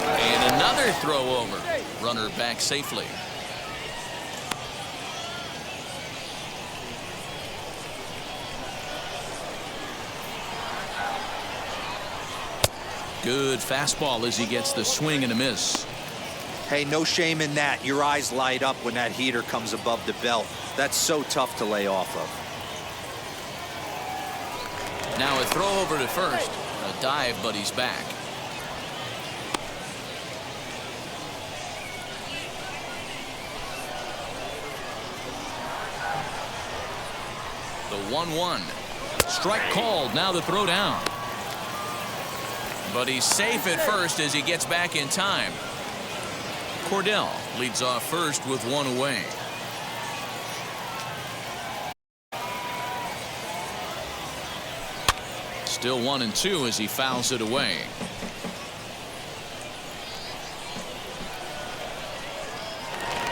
And another throw over. Runner back safely. Good fastball as he gets the swing and a miss. Hey, no shame in that. Your eyes light up when that heater comes above the belt. That's so tough to lay off of. Now a throw over to first. A dive, but he's back. The 1-1. Strike called. Now the throw down. But he's safe at first as he gets back in time. Cordell leads off first with one away. Still 1-2 as he fouls it away.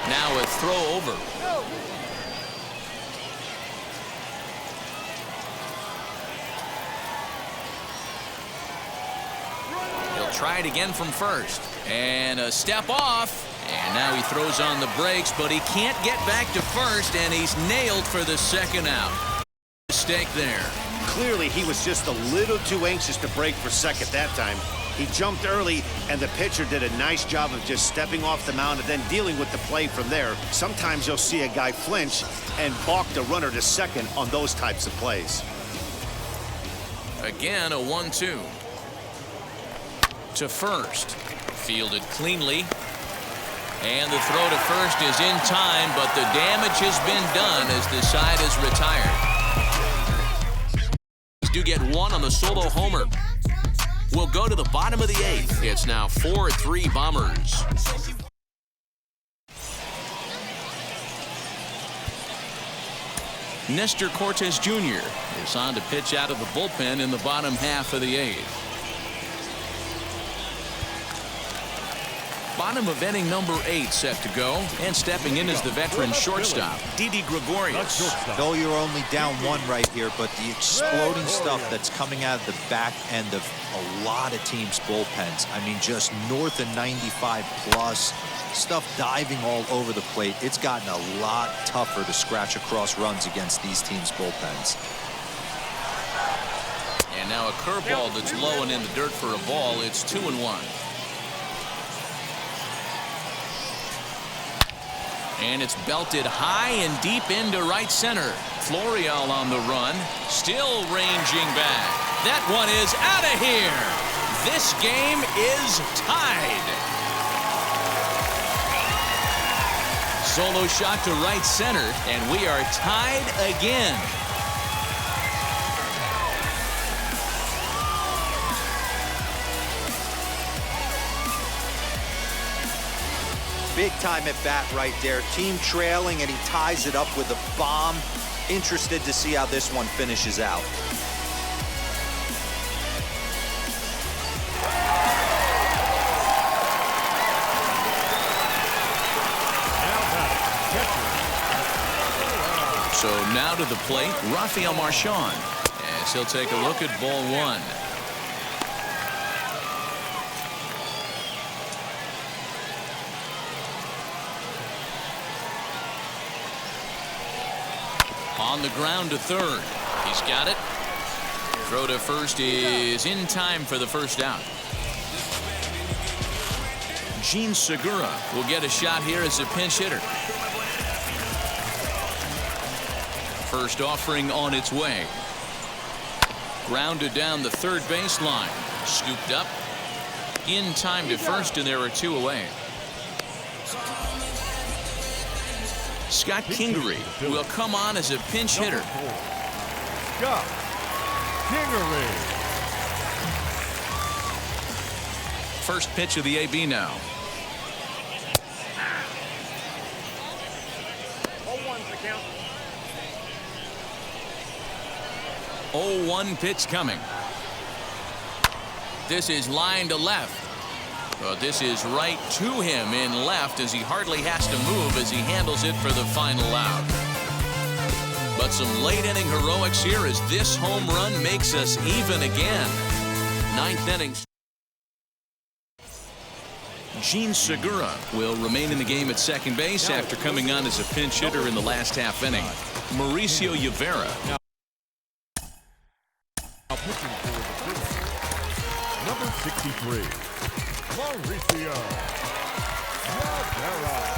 Now a throw over. Try it again from first. And a step off. And now he throws on the brakes, but he can't get back to first, and he's nailed for the second out. Mistake there. Clearly, he was just a little too anxious to break for second that time. He jumped early, and the pitcher did a nice job of just stepping off the mound and then dealing with the play from there. Sometimes you'll see a guy flinch and balk the runner to second on those types of plays. Again, a 1-2. To first. Fielded cleanly. And the throw to first is in time, but the damage has been done as the side is retired. Do get one on the solo homer. We'll go to the bottom of the eighth. It's now 4-3 Bombers. Nestor Cortes Jr. is on to pitch out of the bullpen in the bottom half of the eighth. Bottom of inning number 8 set to go, and stepping in is the veteran shortstop, Didi Gregorius. Though you're only down one right here, but the exploding stuff that's coming out of the back end of a lot of teams' bullpens. I mean, just north of 95 plus, stuff diving all over the plate. It's gotten a lot tougher to scratch across runs against these teams' bullpens. And now a curveball that's low and in the dirt for a ball. It's 2-1. And it's belted high and deep into right center. Florial on the run, still ranging back. That one is out of here. This game is tied. Solo shot to right center, and we are tied again. Big time at bat right there. Team trailing, and he ties it up with a bomb. Interested to see how this one finishes out. So now to the plate, Rafael Marchand, as he'll take a look at ball one. On the ground to third. He's got it. Throw to first is in time for the first out. Gene Segura will get a shot here as a pinch hitter. First offering on its way. Grounded down the third baseline. Scooped up. In time to first, and there are two away. Scott Kingery will come on as a pinch hitter. Scott Kingery. First pitch of the AB now. 0-1 pitch coming. This is line to left. But this is right to him in left as he hardly has to move as he handles it for the final out. But some late inning heroics here as this home run makes us even again. Ninth inning. Gene Segura will remain in the game at second base after coming on as a pinch hitter in the last half inning. Mauricio Rivera. Now pitching for the Phillies, number 63, Mauricio Rivera.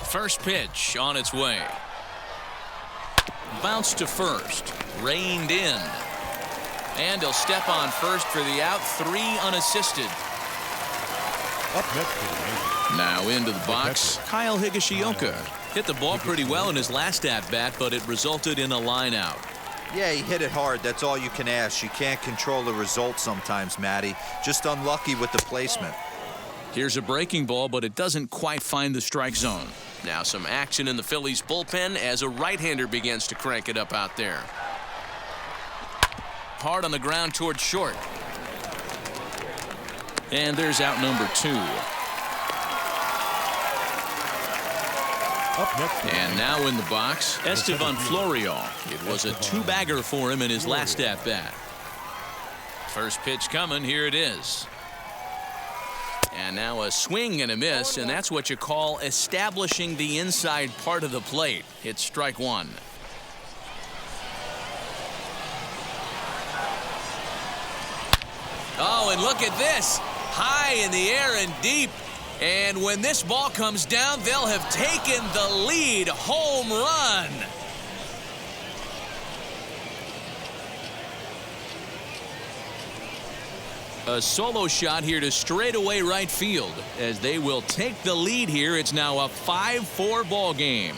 First pitch on its way. Bounce to first. Reined in. And he'll step on first for the out. 3 unassisted. Up next, now into the box, Kyle Higashioka. Hit the ball pretty well in his last at-bat, but it resulted in a line out. Yeah, he hit it hard. That's all you can ask. You can't control the result sometimes, Matty. Just unlucky with the placement. Here's a breaking ball, but it doesn't quite find the strike zone. Now some action in the Phillies bullpen as a right-hander begins to crank it up out there. Hard on the ground toward short. And there's out number 2. up next. And now in the box, Estevan Florial. It was a 2-bagger for him in his last at-bat. First pitch coming. Here it is. And now a swing and a miss, and that's what you call establishing the inside part of the plate. It's strike 1. Oh, and look at this. High in the air and deep. And when this ball comes down, they'll have taken the lead. Home run. A solo shot here to straightaway right field as they will take the lead here. It's now a 5-4 ball game.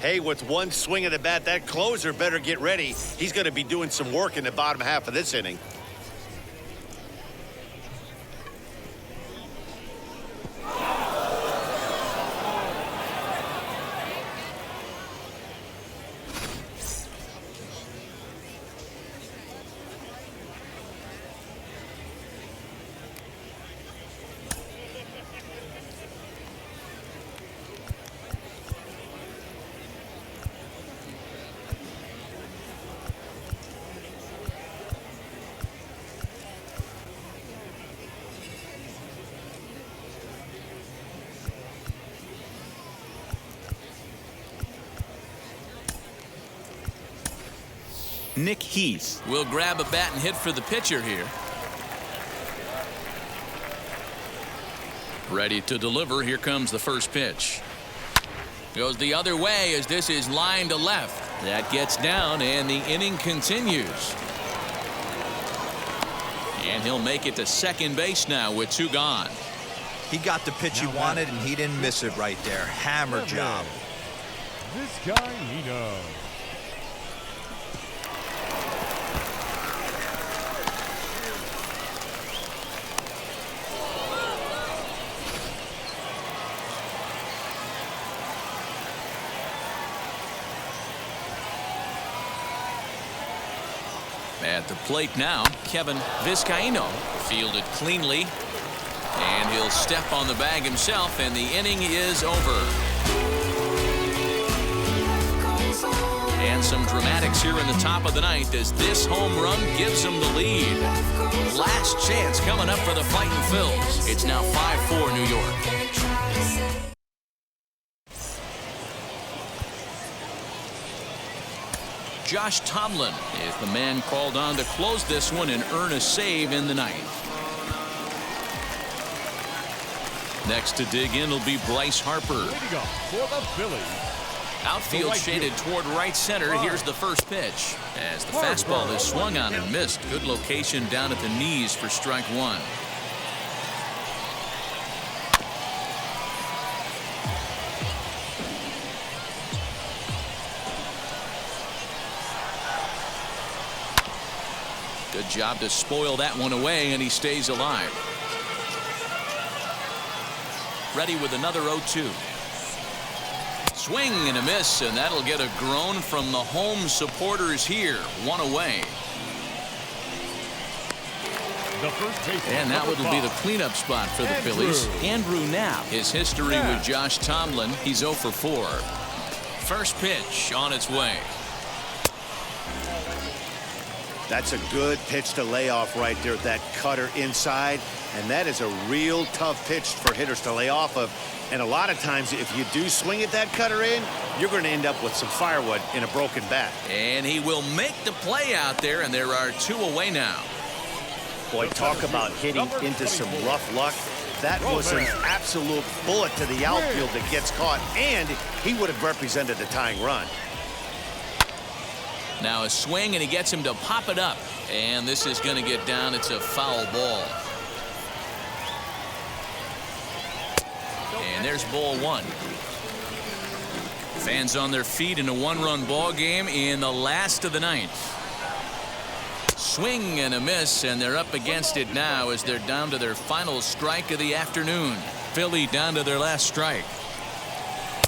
Hey, with one swing of the bat, that closer better get ready. He's going to be doing some work in the bottom half of this inning. Nick Heath will grab a bat and hit for the pitcher here. Ready to deliver. Here comes the first pitch. Goes the other way as this is line to left. That gets down and the inning continues. And he'll make it to second base now with 2 gone. He got the pitch he wanted and he didn't miss it right there. Hammer job. This guy he knows. At the plate now, Kevin Vizcaino fielded cleanly. And he'll step on the bag himself, and the inning is over. And some dramatics here in the top of the ninth as this home run gives them the lead. Last chance coming up for the Fightin' Phils. It's now 5-4 New York. Josh Tomlin is the man called on to close this one and earn a save in the ninth. Next to dig in will be Bryce Harper. Leading up for the Phillies. Outfield shaded toward right center. Here's the first pitch. As the fastball is swung on and missed. Good location down at the knees for strike one. Good job to spoil that one away, and he stays alive. Ready with another 0-2. Swing and a miss, and that'll get a groan from the home supporters here. One away. And that would be the cleanup spot for the Phillies. Andrew Knapp. His history with Josh Tomlin, he's 0 for 4. First pitch on its way. That's a good pitch to lay off right there, that cutter inside. And that is a real tough pitch for hitters to lay off of. And a lot of times, if you do swing at that cutter in, you're going to end up with some firewood in a broken bat. And he will make the play out there, and there are 2 away now. Boy, talk about hitting into some rough luck. That was an absolute bullet to the outfield that gets caught, and he would have represented the tying run. Now a swing, and he gets him to pop it up. And this is going to get down. It's a foul ball. And there's ball 1. Fans on their feet in a 1-run ball game in the last of the 9th. Swing and a miss, and they're up against it now as they're down to their final strike of the afternoon. Philly down to their last strike.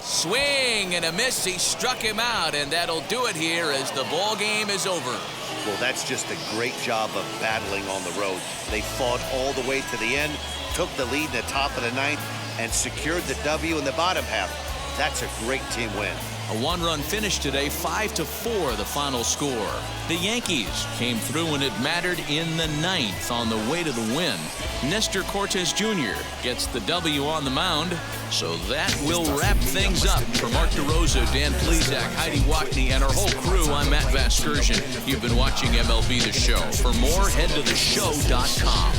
Swing and a miss. He struck him out, and that'll do it here as the ball game is over. Well, that's just a great job of battling on the road. They fought all the way to the end, took the lead in the top of the 9th, and secured the W in the bottom half. That's a great team win. A 1-run finish today, 5-4 the final score. The Yankees came through when it mattered in the 9th on the way to the win. Nestor Cortes Jr. gets the W on the mound. So that will wrap things up. For Mark DeRosa, Dan Plesac, Heidi Wackney, and our whole crew, I'm Matt Vasgersian. You've been watching MLB The Show. For more, head to theshow.com.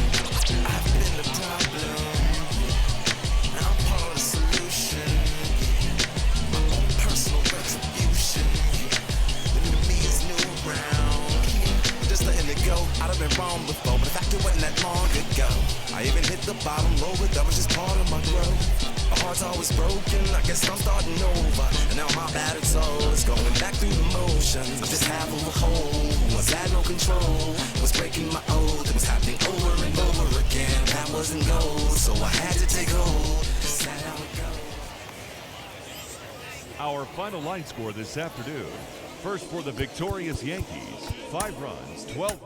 I'd have been wrong before, but the fact it wasn't that long ago. I even hit the bottom low, but that was just part of my growth. My heart's always broken, I guess I'm starting over. And now my battered soul is going back through the motions. I'm just half of a whole, was had no control. Was breaking my oath, it was happening over and over again. That wasn't gold, so I had to take hold. That's how it goes. Our final line score this afternoon. First for the victorious Yankees, 5 runs, 12.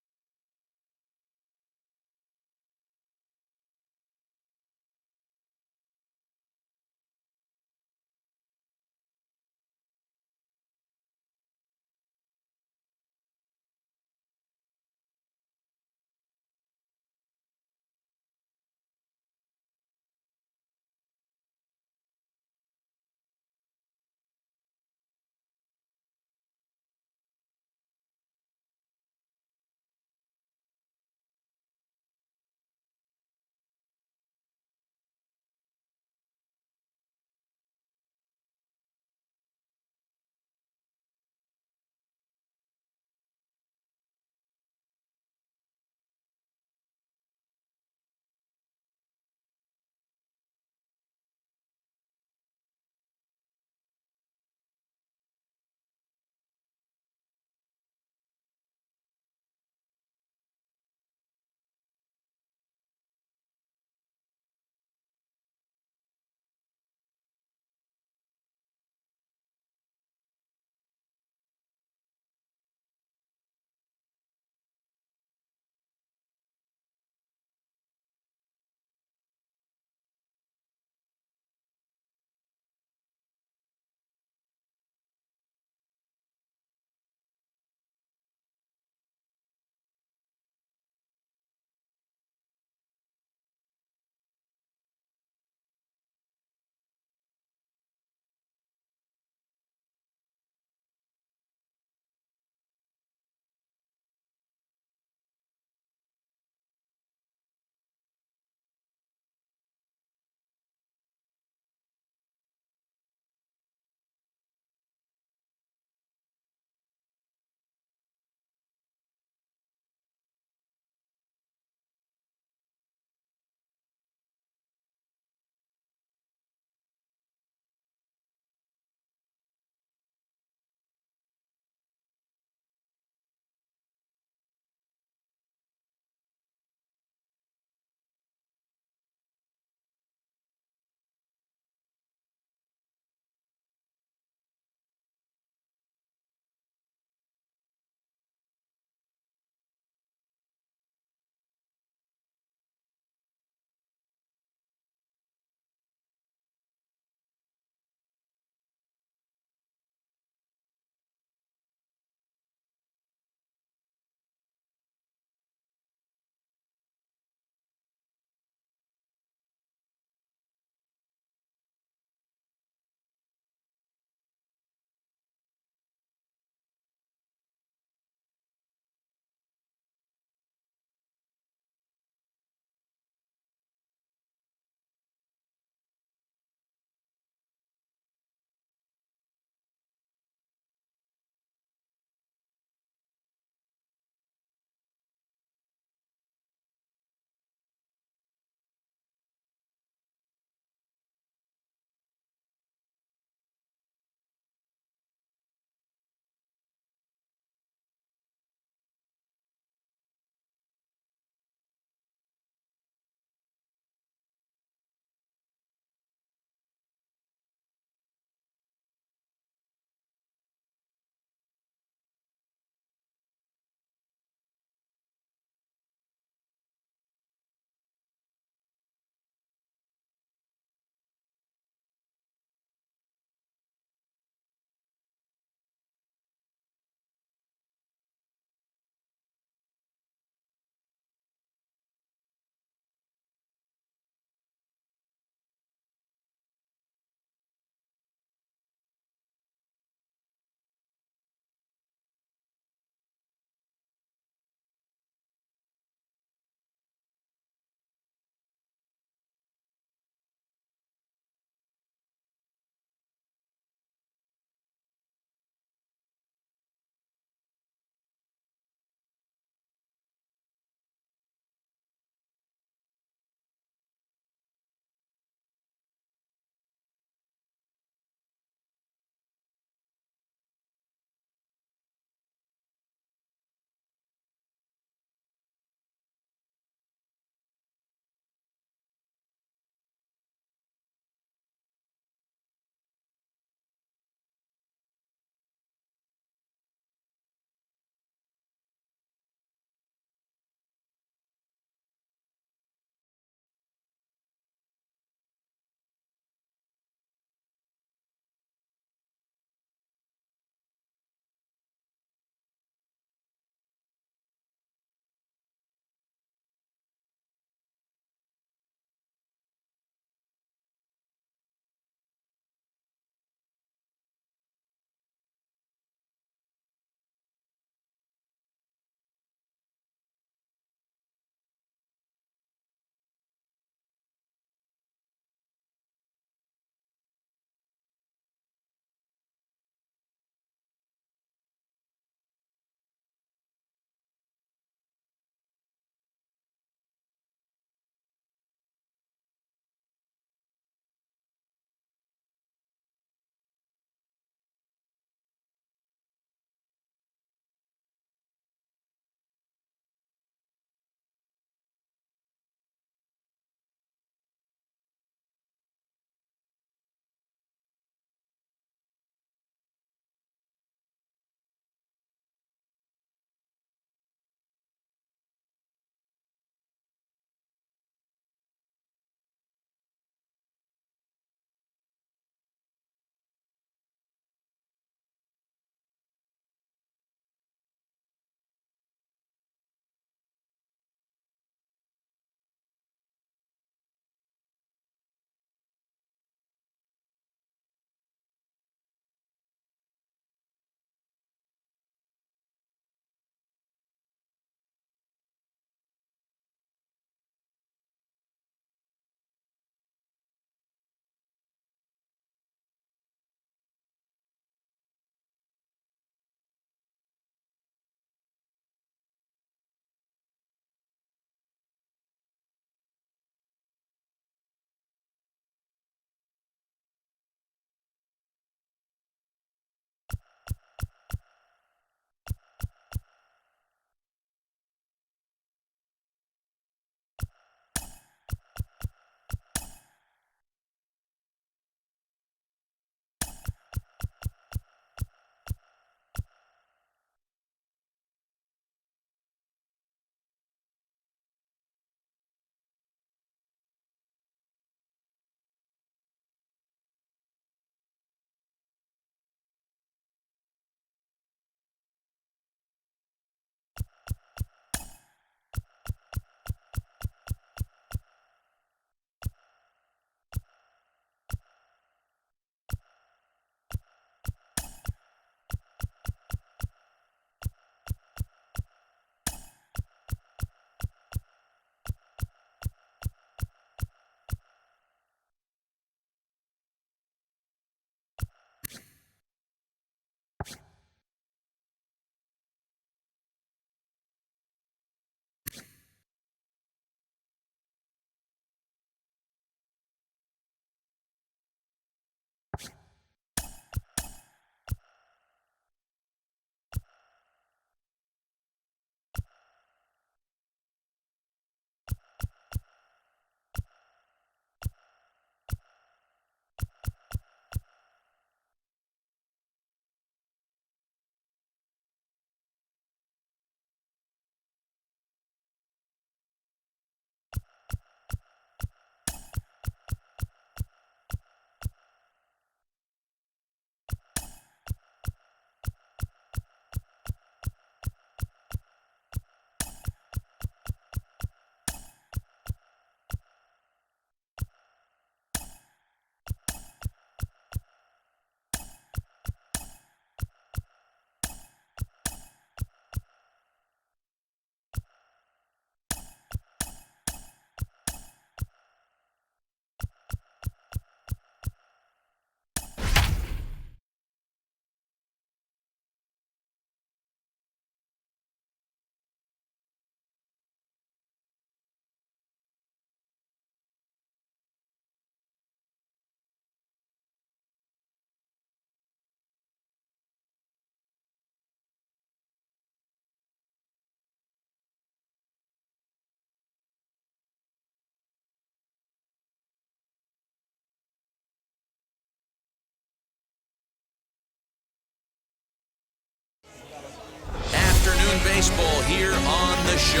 baseball here on the show.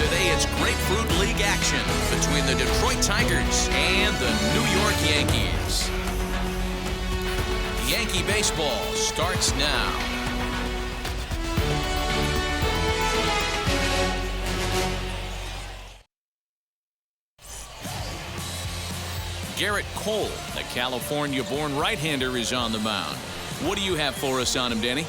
Today it's Grapefruit League action between the Detroit Tigers and the New York Yankees. Yankee baseball starts now. Garrett Cole, the California-born right-hander, is on the mound. What do you have for us on him, Danny?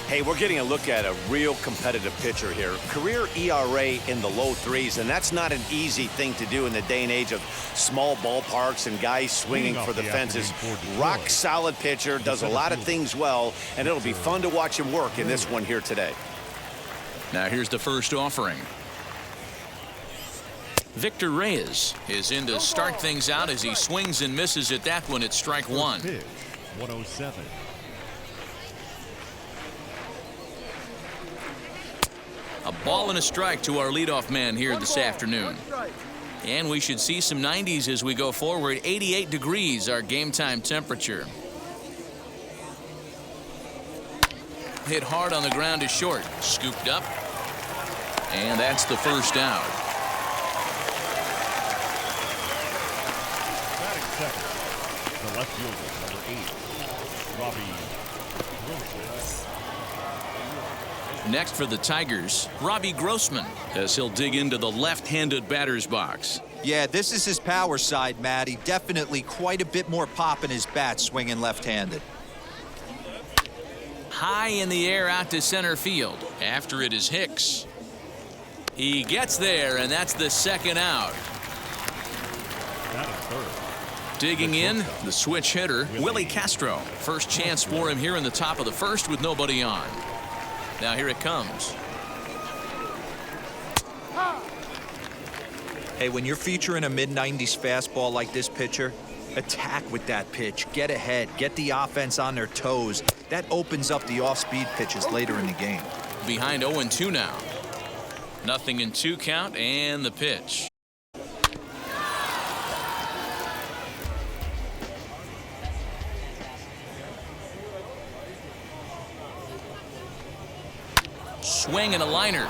Hey, we're getting a look at a real competitive pitcher here. Career ERA in the low threes, and that's not an easy thing to do in the day and age of small ballparks and guys swinging for the fences. Rock solid pitcher, does a lot of things well, and it'll be fun to watch him work in this one here today. Now here's the first offering. Victor Reyes is in to start things out as he swings and misses at that one at strike one. Pitch, 107. A ball and a strike to our leadoff man here this afternoon. And we should see some 90s as we go forward. 88 degrees, our game time temperature. Hit hard on the ground to short. Scooped up. And that's the first out. Batting second, the left fielder, number 8, Robbie Grossman. Next for the Tigers, Robbie Grossman, as he'll dig into the left-handed batter's box. Yeah, this is his power side, Matty. Definitely quite a bit more pop in his bat swinging left-handed. High in the air out to center field. After it is Hicks. He gets there, and that's the second out. Batting third. Digging in, the switch hitter, Willie Castro. First chance for him here in the top of the first with nobody on. Now here it comes. Hey, when you're featuring a mid-90s fastball like this pitcher, attack with that pitch. Get ahead. Get the offense on their toes. That opens up the off-speed pitches later in the game. Behind 0-2 now. Nothing in 2 count and the pitch. Swing and a liner.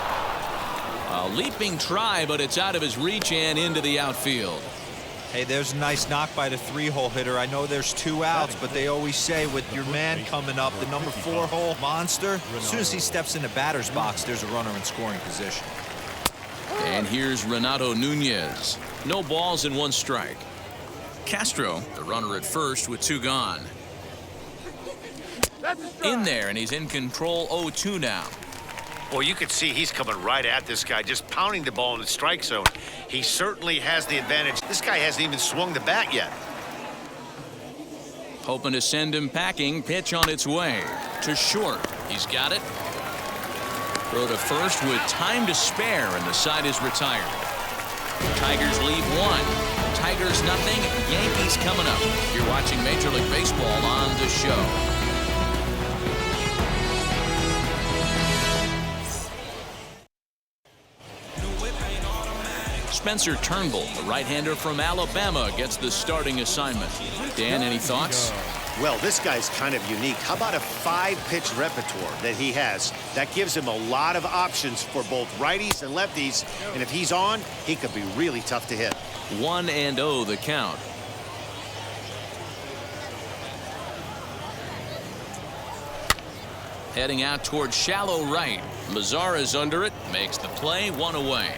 A leaping try, but it's out of his reach and into the outfield. Hey, there's a nice knock by the 3-hole hitter. I know there's 2 outs, but they always say with your man coming up, the number 4-hole monster, as soon as he steps in the batter's box, there's a runner in scoring position. And here's Renato Nunez. No balls and 1 strike. Castro, the runner at first with 2 gone. In there, and he's in control. 0-2 now. Well, you can see he's coming right at this guy, just pounding the ball in the strike zone. He certainly has the advantage. This guy hasn't even swung the bat yet. Hoping to send him packing. Pitch on its way. To short. He's got it. Throw to first with time to spare, and the side is retired. Tigers lead 1. Tigers nothing. Yankees coming up. You're watching Major League Baseball on the show. Spencer Turnbull, the right-hander from Alabama, gets the starting assignment. Dan, any thoughts? Well, this guy's kind of unique. How about a 5-pitch repertoire that he has? That gives him a lot of options for both righties and lefties. And if he's on, he could be really tough to hit. 1-0 the count. Heading out towards shallow right. Lazar is under it. Makes the play. 1 away.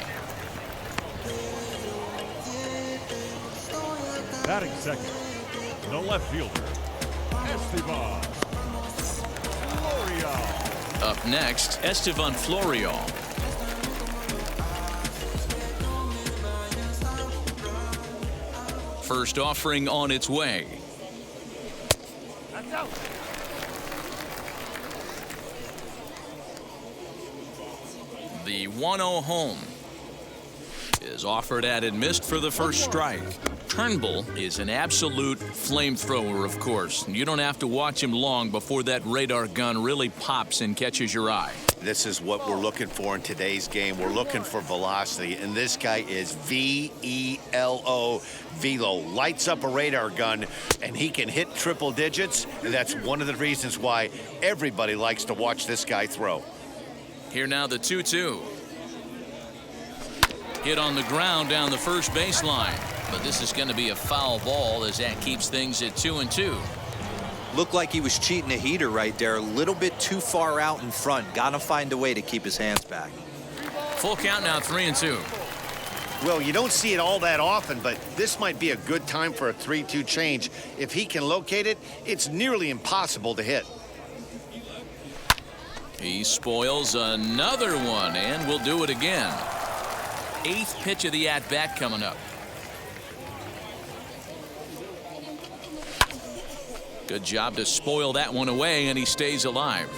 Batting second, the left fielder, Esteban Florial. Up next, Esteban Florial. First offering on its way. The 1-0 home is offered at and missed for the first strike. Turnbull is an absolute flamethrower, of course. You don't have to watch him long before that radar gun really pops and catches your eye. This is what we're looking for in today's game. We're looking for velocity, and this guy is V-E-L-O, velo. Lights up a radar gun, and he can hit triple digits, and that's one of the reasons why everybody likes to watch this guy throw. Here now the 2-2. Hit on the ground down the first baseline. But this is going to be a foul ball as that keeps things at 2-2. Looked like he was cheating a heater right there. A little bit too far out in front. Got to find a way to keep his hands back. Full count now, 3-2. Well, you don't see it all that often, but this might be a good time for a 3-2 change. If he can locate it, it's nearly impossible to hit. He spoils another one, and will do it again. 8th pitch of the at-bat coming up. Good job to spoil that one away, and he stays alive.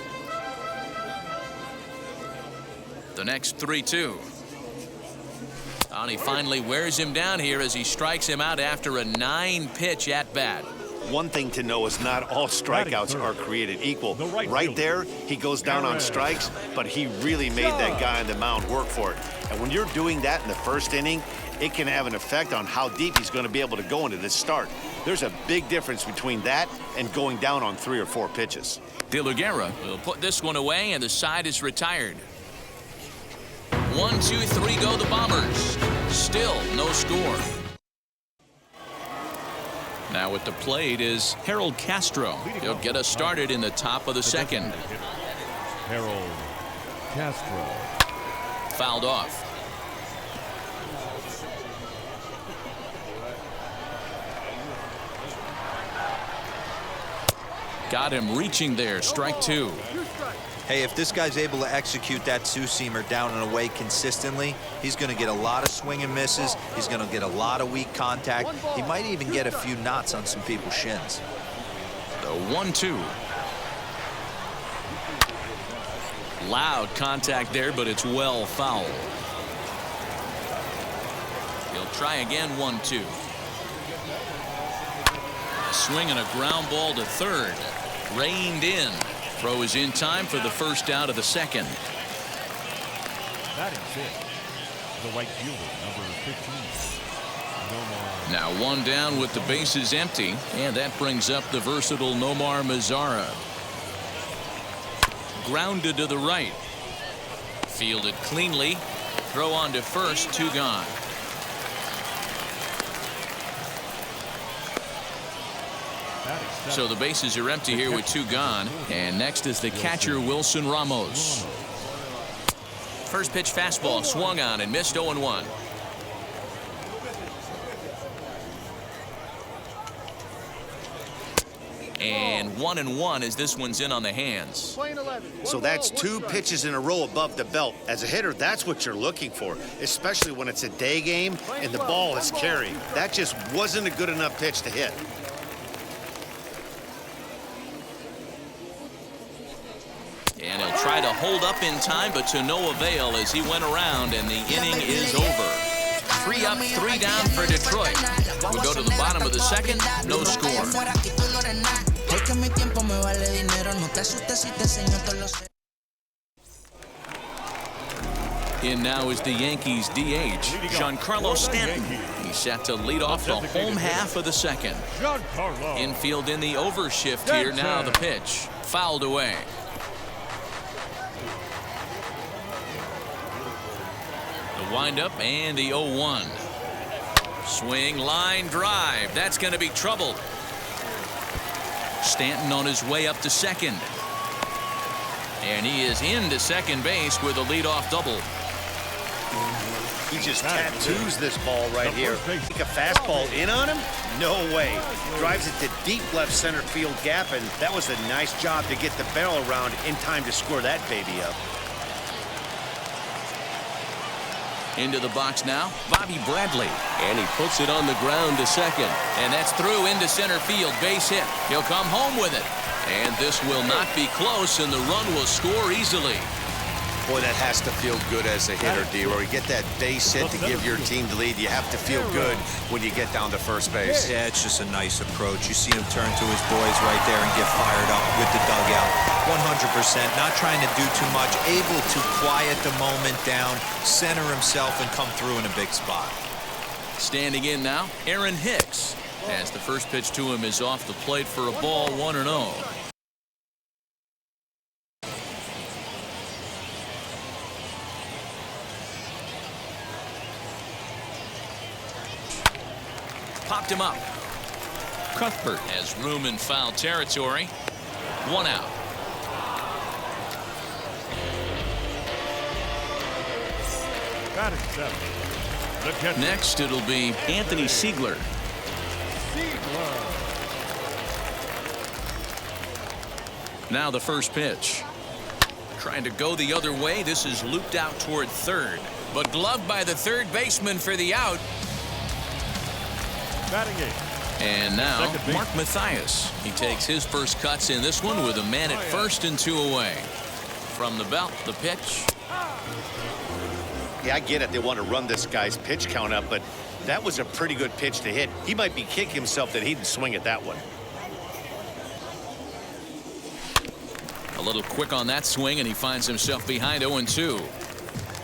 The next 3-2. And he finally wears him down here as he strikes him out after a 9-pitch at-bat. One thing to know is not all strikeouts are created equal. Right there, he goes down on strikes, but he really made that guy on the mound work for it. And when you're doing that in the first inning, it can have an effect on how deep he's going to be able to go into this start. There's a big difference between that and going down on 3 or 4 pitches. De La Guerra will put this one away, and the side is retired. 1, 2, 3 go the Bombers. Still no score. Now at the plate is Harold Castro. He'll get us started in the top of the second. Harold Castro. Fouled off. Got him reaching there. Strike 2. Hey, if this guy's able to execute that two-seamer down and away consistently, he's going to get a lot of swing and misses. He's going to get a lot of weak contact. He might even get a few knots on some people's shins. The 1-2. Loud contact there, but it's well foul. He'll try again. 1-2. Swing and a ground ball to third. Reined in. Throw is in time for the first out of the second. That is it. The right fielder, number 15. Nomar. Now one down with the bases empty, and that brings up the versatile Nomar Mazara. Grounded to the right. Fielded cleanly. Throw on to first. 2 gone. So the bases are empty here with 2 gone. And next is the catcher, Wilson Ramos. First pitch fastball swung on and missed. 0-1. And 1-1 as this one's in on the hands. So that's 2 pitches in a row above the belt. As a hitter, that's what you're looking for, especially when it's a day game and the ball is carrying. That just wasn't a good enough pitch to hit. And he'll try to hold up in time, but to no avail as he went around, and the inning is over. 3 up, 3 down for Detroit. We'll go to the bottom of the second. No score. In now is the Yankees DH, Giancarlo Stanton. He's set to lead off the home half of the second. Infield in the overshift here. Now the pitch. Fouled away. The windup and the 0-1. Swing, line drive. That's going to be trouble. Stanton on his way up to second. And he is into second base with a leadoff double. He just tattoos this ball right here. Take a fastball in on him? No way. Drives it to deep left center field gap, and that was a nice job to get the barrel around in time to score that baby up. Into the box now, Bobby Bradley. And he puts it on the ground to second. And that's through into center field. Base hit. He'll come home with it. And this will not be close, and the run will score easily. Boy, that has to feel good as a hitter, D-Roy. You get that base hit to give your team the lead. You have to feel good when you get down to first base. Yeah, it's just a nice approach. You see him turn to his boys right there and get fired up with the dugout. 100%, not trying to do too much, able to quiet the moment down, center himself, and come through in a big spot. Standing in now, Aaron Hicks, as the first pitch to him is off the plate for a ball. 1-0. picked him up. Cuthbert has room in foul territory. 1 out. Batting 7. The catcher. Next, it'll be Anthony Siegler. Now the first pitch. Trying to go the other way. This is looped out toward third, but gloved by the third baseman for the out. Batting 8. And now Mark Mathias. He takes his first cuts in this one with a man at first and 2 away. From the belt, the pitch. Yeah, I get it. They want to run this guy's pitch count up, but that was a pretty good pitch to hit. He might be kicking himself that he didn't swing at that one. A little quick on that swing, and he finds himself behind 0-2.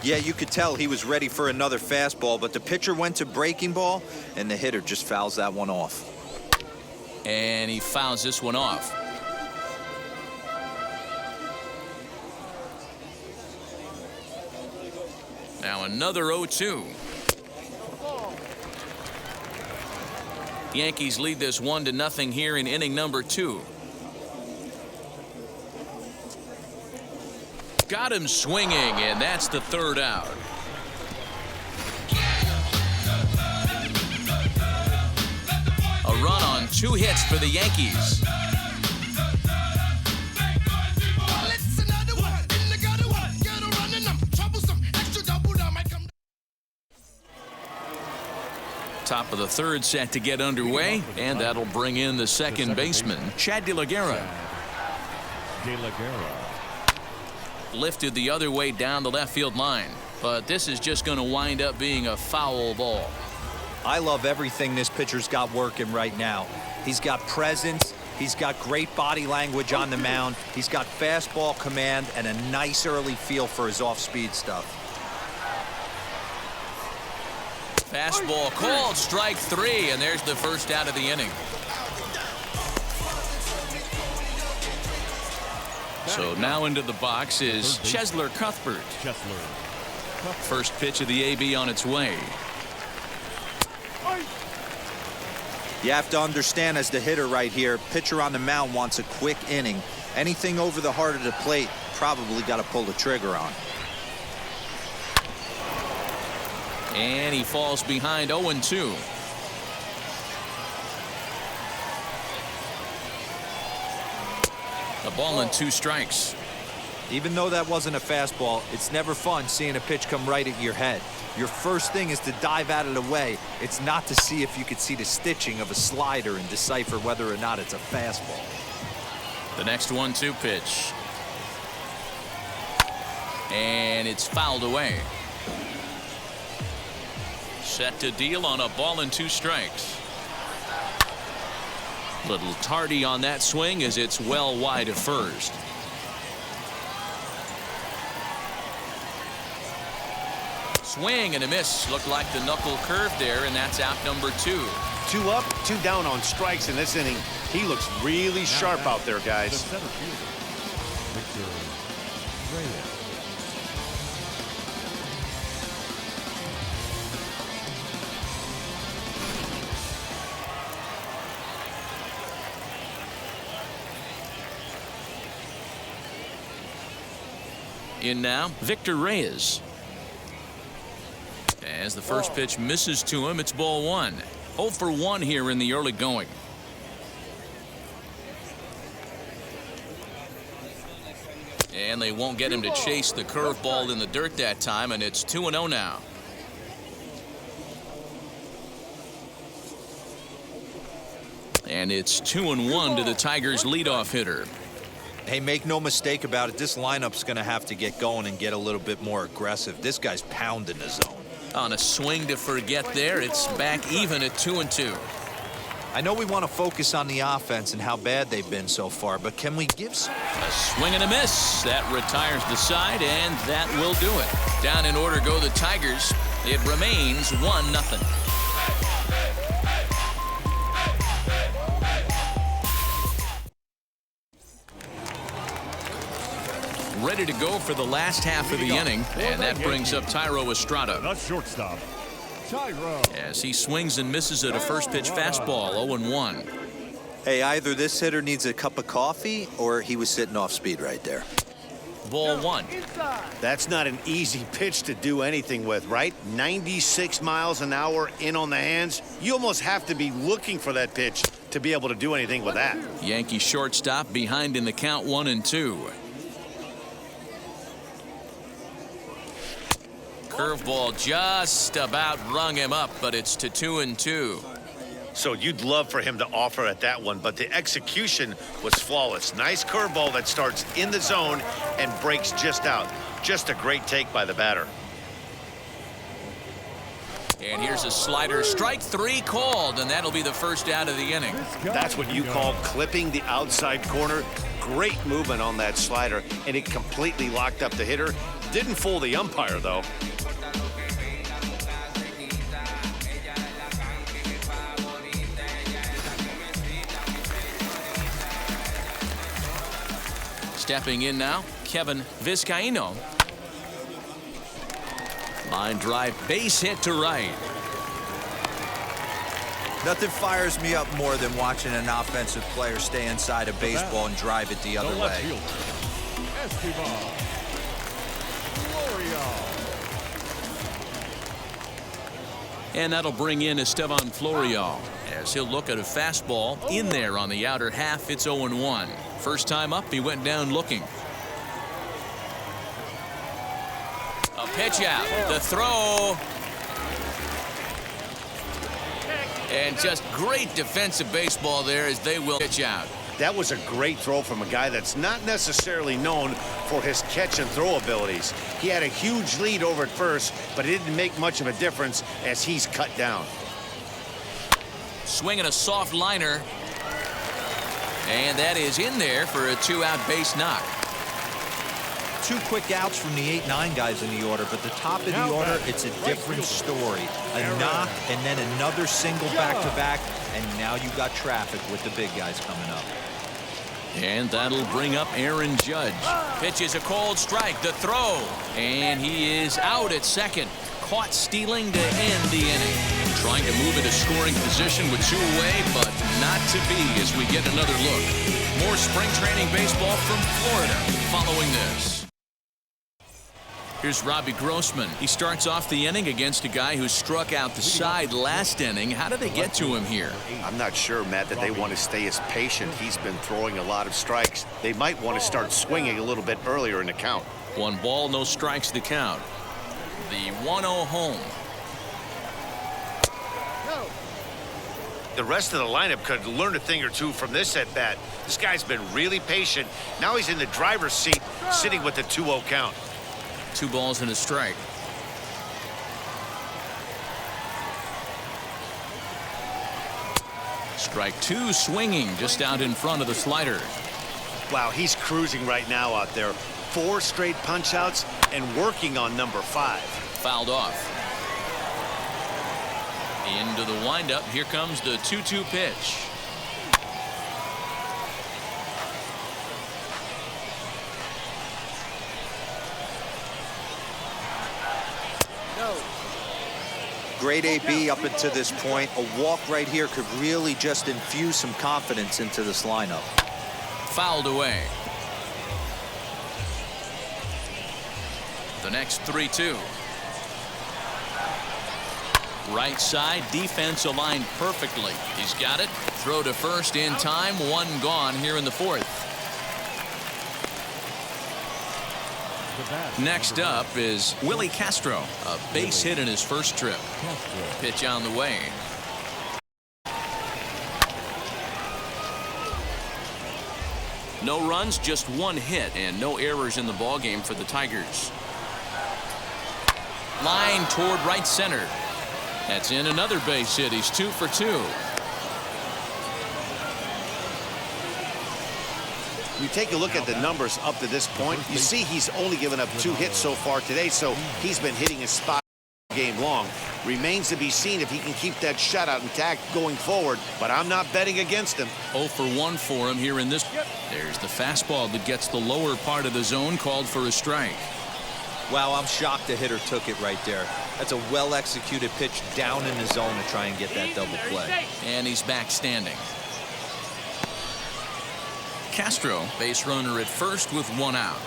Yeah, you could tell he was ready for another fastball, but the pitcher went to breaking ball, and the hitter just fouls that one off. And he fouls this one off. Now another 0-2. Yankees lead this 1-0 here in inning number 2. Got him swinging, and that's the third out. A run on 2 hits for the Yankees. Top of the third set to get underway, and that'll bring in the second baseman, Chad De La Guerra. Lifted the other way down the left field line, but this is just going to wind up being a foul ball. I love everything this pitcher's got working right now. He's got presence. He's got great body language on the mound. He's got fastball command and a nice early feel for his off-speed stuff. Fastball called, strike 3, and there's the first out of the inning. So now into the box is Cheslor Cuthbert. First pitch of the AB on its way. You have to understand, as the hitter right here, pitcher on the mound wants a quick inning. Anything over the heart of the plate, probably got to pull the trigger on. And he falls behind 0-2. A ball and 2 strikes. Even though that wasn't a fastball, it's never fun seeing a pitch come right at your head. Your first thing is to dive out of the way. It's not to see if you could see the stitching of a slider and decipher whether or not it's a fastball. The next 1-2 pitch. And it's fouled away. Set to deal on a ball and 2 strikes. Little tardy on that swing as it's well wide of first. Swing and a miss. Looked like the knuckle curve there, and that's out number 2. 2 up, 2 down on strikes in this inning. He looks really sharp out there, guys. The center fielder, Victor Reyes. In now, Victor Reyes. As the first pitch misses to him, it's ball 1. 0 for 1 here in the early going. And they won't get him to chase the curveball in the dirt that time, and it's 2-0 now. And it's 2-1 to the Tigers' leadoff hitter. Hey, make no mistake about it, this lineup's going to have to get going and get a little bit more aggressive. This guy's pounding the zone. On a swing to forget there, it's back even at 2-2. I know we want to focus on the offense and how bad they've been so far, but can we give some... A swing and a miss. That retires the side, and that will do it. Down in order go the Tigers. It remains 1-0. Ready to go for the last half of the inning, and that brings up Thairo Estrada. The shortstop, Tyrone. as he swings and misses at a first pitch fastball. 0-1. Hey, either this hitter needs a cup of coffee or he was sitting off speed right there. Ball 1. That's not an easy pitch to do anything with, right? 96 miles an hour in on the hands. You almost have to be looking for that pitch to be able to do anything with that. Yankee shortstop behind in the count 1-2. Curveball just about rung him up, but it's to 2-2. So you'd love for him to offer at that one, but the execution was flawless. Nice curveball that starts in the zone and breaks just out. Just a great take by the batter. And here's a slider. Strike 3 called, and that'll be the first out of the inning. That's what you call clipping the outside corner. Great movement on that slider, and it completely locked up the hitter. Didn't fool the umpire, though. Stepping in now, Kevin Vizcaíno. Line drive, base hit to right. Nothing fires me up more than watching an offensive player stay inside a baseball and drive it the other way. And that'll bring in Esteban Florial as he'll look at a fastball in there on the outer half. It's 0-1. First time up, he went down looking. A pitch out, the throw. And just great defensive baseball there as they will pitch out. That was a great throw from a guy that's not necessarily known for his catch and throw abilities. He had a huge lead over at first, but it didn't make much of a difference as he's cut down. Swinging a soft liner. And that is in there for a 2-out base knock. 2 quick outs from the 8-9 guys in the order, but the top of the order, it's a different story. A knock and then another single back-to-back, and now you got traffic with the big guys coming up. And that'll bring up Aaron Judge. Pitches a cold strike, the throw, and he is out at second. Caught stealing to end the inning. Trying to move into scoring position with 2 away, but not to be as we get another look. More spring training baseball from Florida following this. Here's Robbie Grossman. He starts off the inning against a guy who struck out the side last inning. How did they get to him here? I'm not sure, Matt, that they want to stay as patient. He's been throwing a lot of strikes. They might want to start swinging a little bit earlier in the count. 1 ball, no strikes the count. The 1-0 home. The rest of the lineup could learn a thing or two from this at bat. This guy's been really patient. Now he's in the driver's seat, sitting with the 2-0 count. 2 balls and a strike. Strike 2 swinging just out in front of the slider. Wow, he's cruising right now out there. 4 straight punch outs and working on number 5. Fouled off. Into the windup. Here comes the 2-2 pitch. Great AB up until this point. A walk right here could really just infuse some confidence into this lineup. Fouled away. The next 3-2. Right side, defense aligned perfectly. He's got it. Throw to first in time. 1 gone here in the 4th. Next up is Willie Castro, a base hit in his first trip. Pitch on the way. No runs, just 1 hit, and no errors in the ballgame for the Tigers. Line toward right center. That's in another base hit. He's 2 for 2. You take a look at the numbers up to this point, you see he's only given up 2 hits so far today, so he's been hitting his spot game long. Remains to be seen if he can keep that shutout intact going forward, but I'm not betting against him. 0 for 1 for him here in this. There's the fastball that gets the lower part of the zone, called for a strike. Wow, I'm shocked the hitter took it right there. That's a well-executed pitch down in the zone to try and get that double play. And he's back standing. Castro, base runner at first with one out.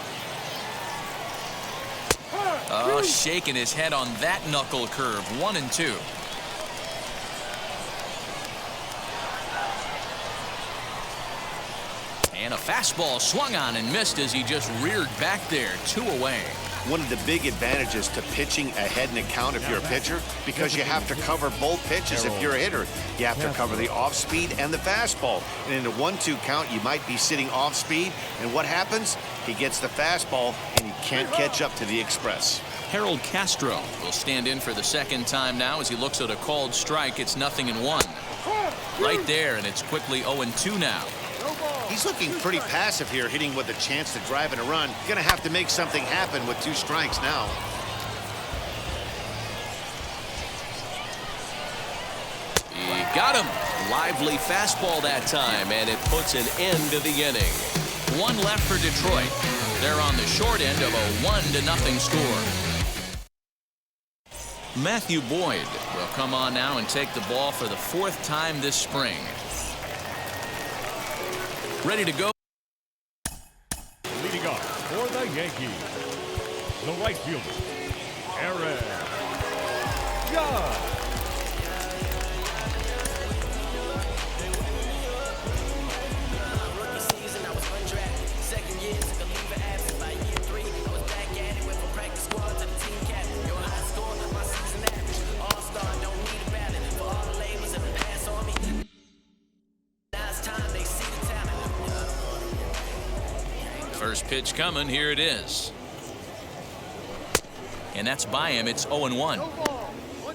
Oh, shaking his head on that knuckle curve. 1-2. And a fastball swung on and missed as he just reared back there. 2 away. One of the big advantages to pitching ahead in the count if you're a pitcher, because you have to cover both pitches if you're a hitter. You have to cover the off speed and the fastball. And in a 1-2 count, you might be sitting off speed. And what happens? He gets the fastball and he can't catch up to the express. Harold Castro will stand in for the second time now as he looks at a called strike. It's 0-1. Right there, and it's quickly 0-2 now. He's looking pretty passive here, hitting with a chance to drive in a run. Gonna have to make something happen with 2 strikes now. He got him. Lively fastball that time, and it puts an end to the inning. 1 left for Detroit. They're on the short end of a 1-0 score. Matthew Boyd will come on now and take the ball for the 4th time this spring. Ready to go. Leading off for the Yankees, the right fielder, Aaron Judge. First pitch coming. Here it is. And that's by him. It's 0-1.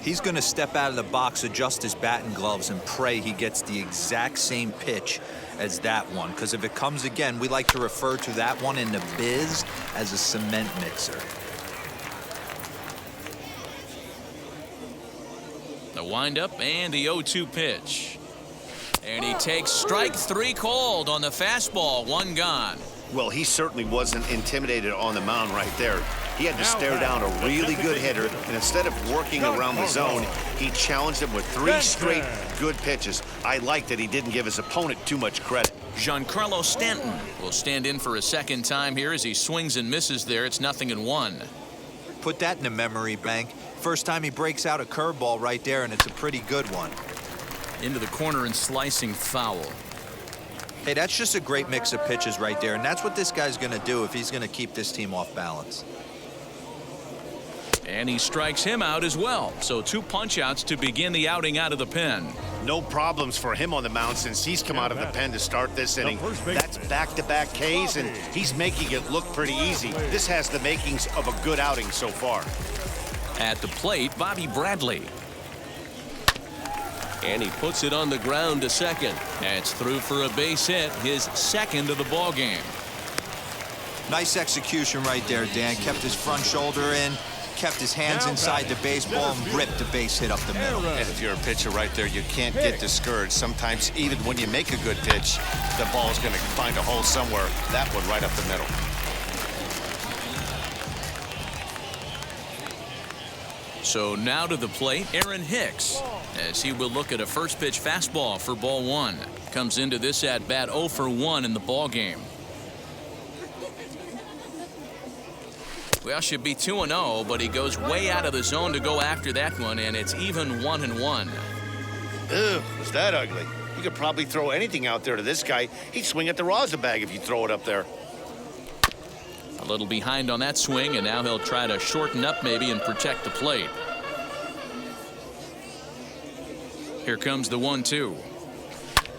He's going to step out of the box, adjust his bat and gloves, and pray he gets the exact same pitch as that one. Because if it comes again, we like to refer to that one in the biz as a cement mixer. The windup and the 0-2 pitch. And he takes strike 3 called on the fastball. 1 gone. Well, he certainly wasn't intimidated on the mound right there. He had to stare down a really good hitter, and instead of working around the zone, he challenged him with 3 straight good pitches. I like that he didn't give his opponent too much credit. Giancarlo Stanton will stand in for a second time here as he swings and misses there. It's 0-1. Put that in the memory bank. First time he breaks out a curveball right there, and it's a pretty good one. Into the corner and slicing foul. Hey, that's just a great mix of pitches right there, and that's what this guy's going to do if he's going to keep this team off balance. And he strikes him out as well. So 2 punch-outs to begin the outing out of the pen. No problems for him on the mound since he's come out of the pen to start this inning. That's back-to-back Ks, and he's making it look pretty easy. This has the makings of a good outing so far. At the plate, Bobby Bradley. And he puts it on the ground to second. That's through for a base hit, his 2nd of the ball game. Nice execution right there, Dan. Kept his front shoulder in, kept his hands inside the baseball, and ripped the base hit up the middle. And if you're a pitcher right there, you can't get discouraged. Sometimes even when you make a good pitch, the ball's going to find a hole somewhere. That one right up the middle. So now to the plate, Aaron Hicks, as he will look at a first pitch fastball for ball 1. Comes into this at bat 0 for 1 in the ball game. Well, should be 2-0, but he goes way out of the zone to go after that one, and it's even 1-1. Ugh, was that ugly? You could probably throw anything out there to this guy. He'd swing at the rosin bag if you throw it up there. A little behind on that swing, and now he'll try to shorten up maybe and protect the plate. Here comes the 1-2.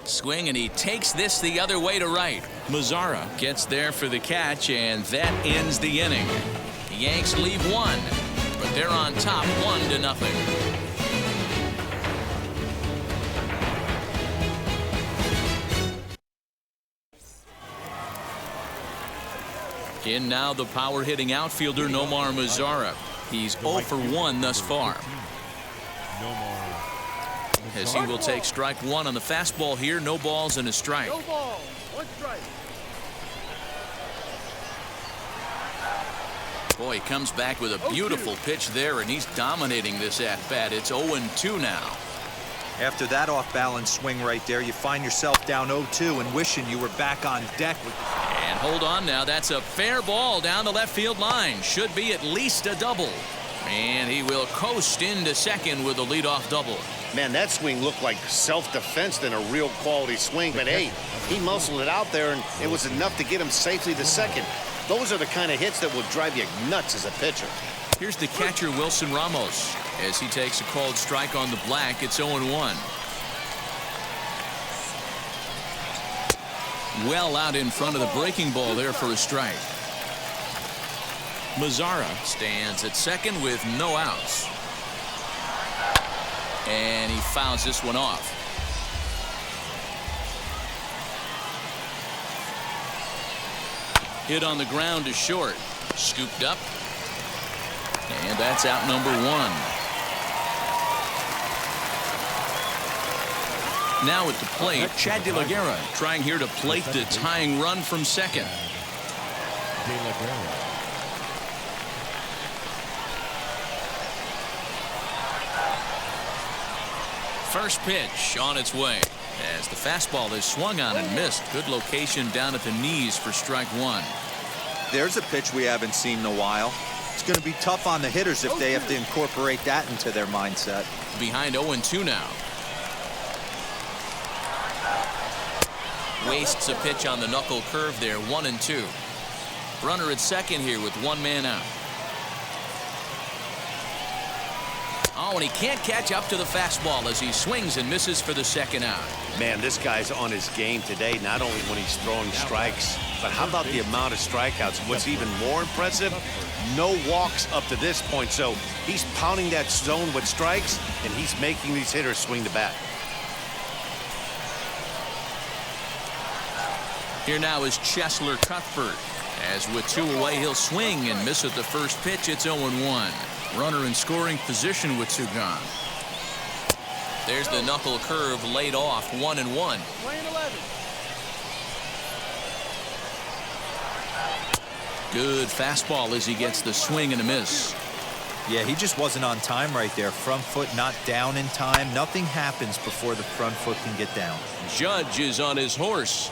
Swing, and he takes this the other way to right. Mazzara gets there for the catch, and that ends the inning. The Yanks leave 1, but they're on top 1-0. In now the power-hitting outfielder Nomar Mazzara. He's 0 for 1 thus far. As he will take strike 1 on the fastball here. No balls and a strike. No ball, 1 strike. Boy, he comes back with a beautiful pitch there, and he's dominating this at-bat. It's 0-2 now. After that off-balance swing right there, you find yourself down 0-2 and wishing you were back on deck. And hold on now. That's a fair ball down the left field line. Should be at least a double. And he will coast into second with a leadoff double. Man, that swing looked like self-defense than a real quality swing. But, hey, he muscled it out there, and it was enough to get him safely to second. Those are the kind of hits that will drive you nuts as a pitcher. Here's the catcher, Wilson Ramos, as he takes a called strike on the black. It's 0-1. Well out in front of the breaking ball there for a strike. Mazzara stands at second with no outs. And he fouls this one off. Hit on the ground to short. Scooped up. And that's out number one. Now at the plate, Chad De La Guerra trying here to plate the tying run from second. De La Guerra. First pitch on its way as the fastball is swung on and missed. Good location down at the knees for strike one. There's a pitch we haven't seen in a while. It's going to be tough on the hitters if they have to incorporate that into their mindset. Behind 0-2 now. Wastes a pitch on the knuckle curve there. 1-2. Runner at second here with one man out. Oh, and he can't catch up to the fastball as he swings and misses for the second out. Man, this guy's on his game today, not only when he's throwing strikes, but how about the amount of strikeouts? What's even more impressive, no walks up to this point. So he's pounding that zone with strikes, and he's making these hitters swing the bat. Here now is Cheslor Cuthbert. As with two away, he'll swing and miss at the first pitch. It's 0-1. Runner in scoring position with two gone. There's the knuckle curve laid off. 1-1. Good fastball as he gets the swing and a miss. Yeah, he just wasn't on time right there. Front foot not down in time. Nothing happens before the front foot can get down. Judge is on his horse.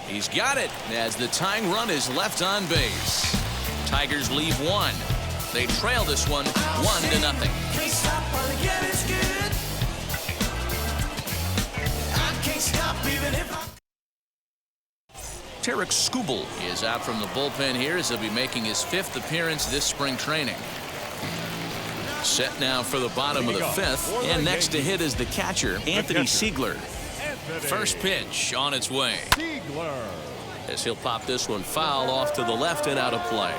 He's got it as the tying run is left on base. Tigers leave one. They trail this one 1-0. Tarek Skubal is out from the bullpen here as he'll be making his 5th appearance this spring training. Set now for the bottom of the 5th, and next to hit is the catcher, Anthony Siegler. First pitch on its way. As he'll pop this one foul off to the left and out of play.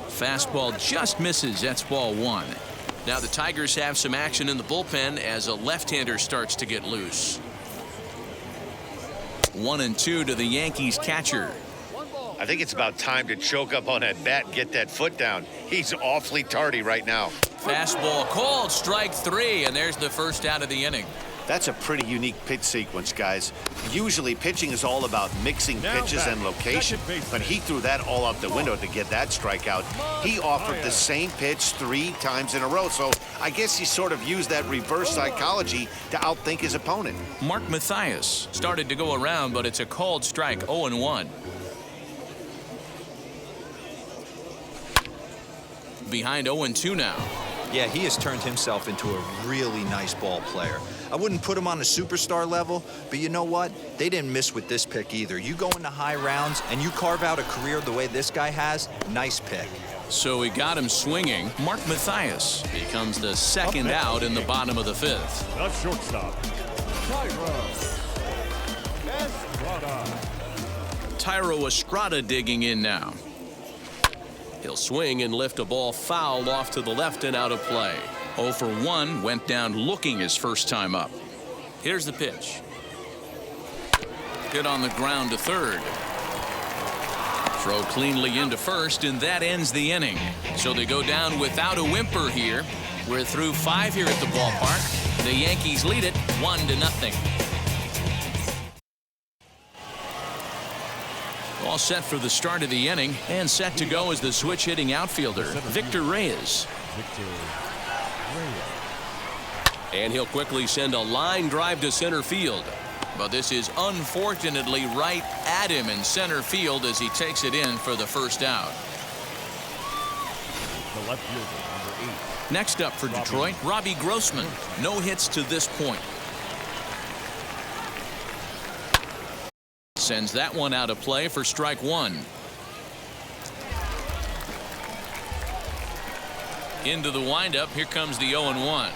Fastball just misses. That's ball one. Now the Tigers have some action in the bullpen as a left-hander starts to get loose. 1-2 to the Yankees catcher. I think it's about time to choke up on that bat and get that foot down. He's awfully tardy right now. Fastball called, strike 3, and there's the first out of the inning. That's a pretty unique pitch sequence, guys. Usually pitching is all about mixing pitches and location, but he threw that all out the window to get that strikeout. He offered the same pitch 3 times in a row, so I guess he sort of used that reverse psychology to outthink his opponent. Mark Mathias started to go around, but it's a called strike. 0-1. Behind 0-2 now. Yeah, he has turned himself into a really nice ball player. I wouldn't put him on a superstar level, but you know what? They didn't miss with this pick either. You go into high rounds and you carve out a career the way this guy has, nice pick. So he got him swinging. Mark Mathias becomes the second out in the bottom of the 5th. The shortstop, Tyro Estrada digging in now. He'll swing and lift a ball foul off to the left and out of play. 0 for 1, went down looking his first time up. Here's the pitch. Hit on the ground to third. Throw cleanly into first, and that ends the inning. So they go down without a whimper here. We're through 5 here at the ballpark. The Yankees lead it 1-0. All set for the start of the inning, and set to go is the switch hitting outfielder, Victor Reyes. And he'll quickly send a line drive to center field. But this is unfortunately right at him in center field as he takes it in for the first out. The left fielder, number 8. Next up for Detroit, Robbie Grossman. No hits to this point. Sends that one out of play for strike one. Into the windup. Here comes the 0-1.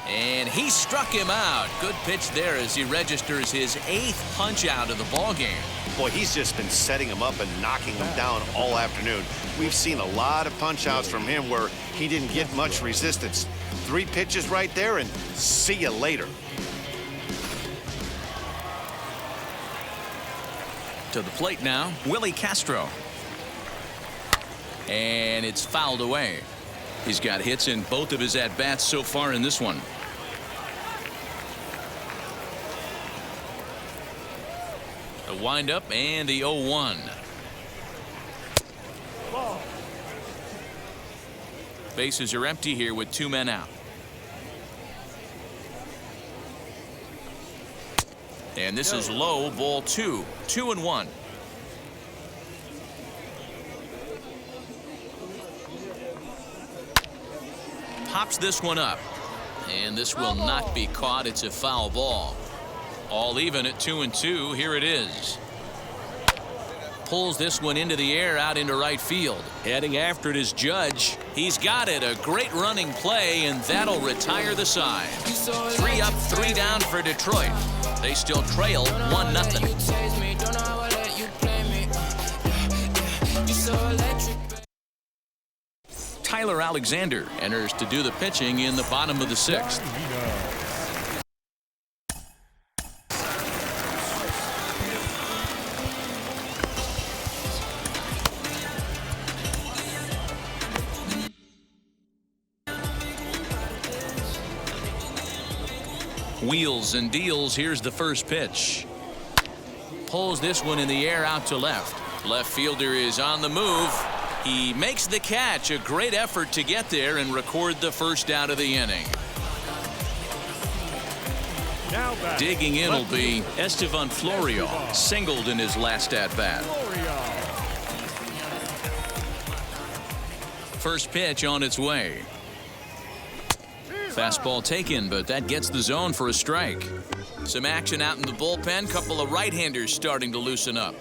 And he struck him out. Good pitch there as he registers his 8th punch out of the ball game. Boy, he's just been setting him up and knocking him down all afternoon. We've seen a lot of punch outs from him where he didn't get much resistance. 3 pitches right there, and see you later. To the plate now, Willie Castro. And it's fouled away. He's got hits in both of his at-bats so far in this one. The windup and the 0-1. Bases are empty here with 2 men out. And this is low, ball 2. 2-1. Pops this one up. And this will not be caught. It's a foul ball. All even at 2-2. Here it is. Pulls this one into the air out into right field. Heading after it is Judge. He's got it. A great running play, and that'll retire the side. 3 up, 3 down for Detroit. They still trail 1-0. Tyler Alexander enters to do the pitching in the bottom of the 6th. Wheels and deals. Here's the first pitch. Pulls this one in the air out to left. Left fielder is on the move. He makes the catch. A great effort to get there and record the first out of the inning. Now back. Digging in will be Estevan Florio. Singled in his last at-bat. First pitch on its way. Fastball taken, but that gets the zone for a strike. Some action out in the bullpen. Couple of right-handers starting to loosen up.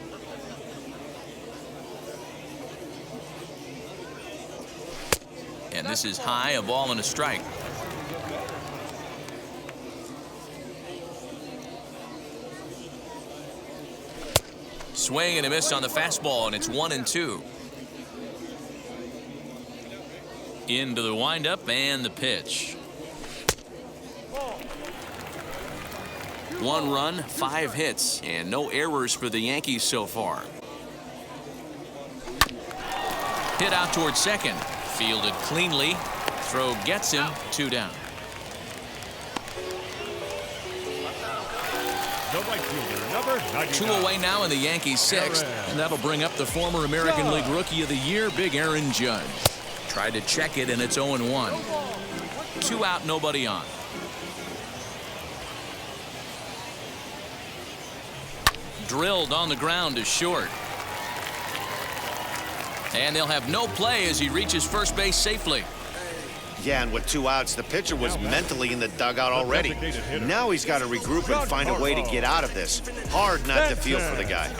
And this is high, a ball and a strike. Swing and a miss on the fastball, and it's 1-2. Into the windup and the pitch. 1 run, 5 hits, and no errors for the Yankees so far. Hit out towards second. Fielded cleanly. Throw gets him. 2 down. The right fielder, number 99. 2 away now in the Yankees 6th, and that'll bring up the former American League Rookie of the Year, Big Aaron Judge. Tried to check it, and it's 0-1. 2 out, nobody on. Drilled on the ground to short. And they'll have no play as he reaches first base safely. Yeah, and with 2 outs, the pitcher was mentally in the dugout already. Now he's got to regroup and find a way to get out of this. Hard not to feel for the guy.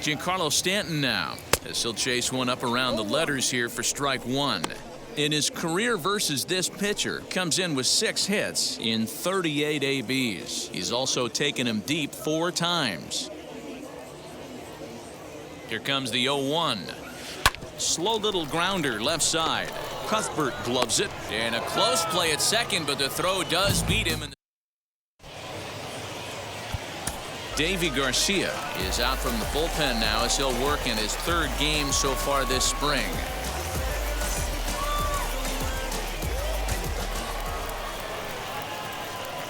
Giancarlo Stanton now, as he'll chase one up around the letters here for strike 1. In his career versus this pitcher, comes in with 6 hits in 38 ABs. He's also taken him deep 4 times. Here comes the 0-1. Slow little grounder left side. Cuthbert gloves it, and a close play at second, but the throw does beat him. Davy Garcia is out from the bullpen now as he'll work in his 3rd game so far this spring.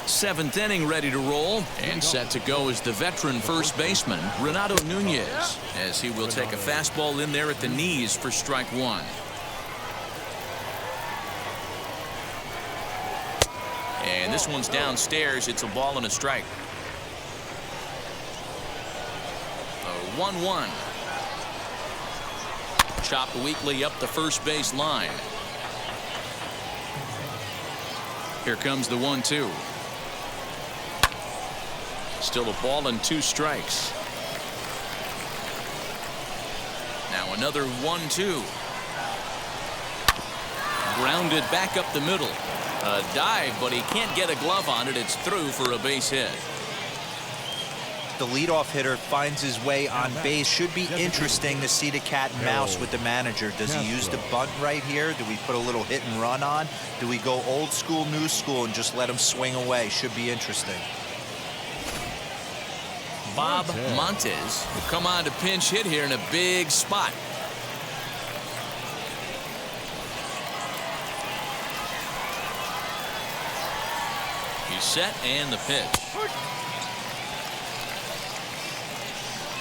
Seventh inning ready to roll, and set to go is the veteran first baseman Renato Nunez, as he will take a fastball in there at the knees for strike 1. And this one's downstairs. It's a ball and a strike. 1-1. Chopped weakly up the first base line. Here comes the 1-2. Still a ball and 2 strikes. Now another 1-2. Grounded back up the middle. A dive, but he can't get a glove on it. It's through for a base hit. The leadoff hitter finds his way on base. Should be interesting to see the cat and mouse with the manager. Does he use the bunt right here? Do we put a little hit and run on? Do we go old school, new school, and just let him swing away? Should be interesting. Bob Montes will come on to pinch hit here in a big spot. He's set and the pitch.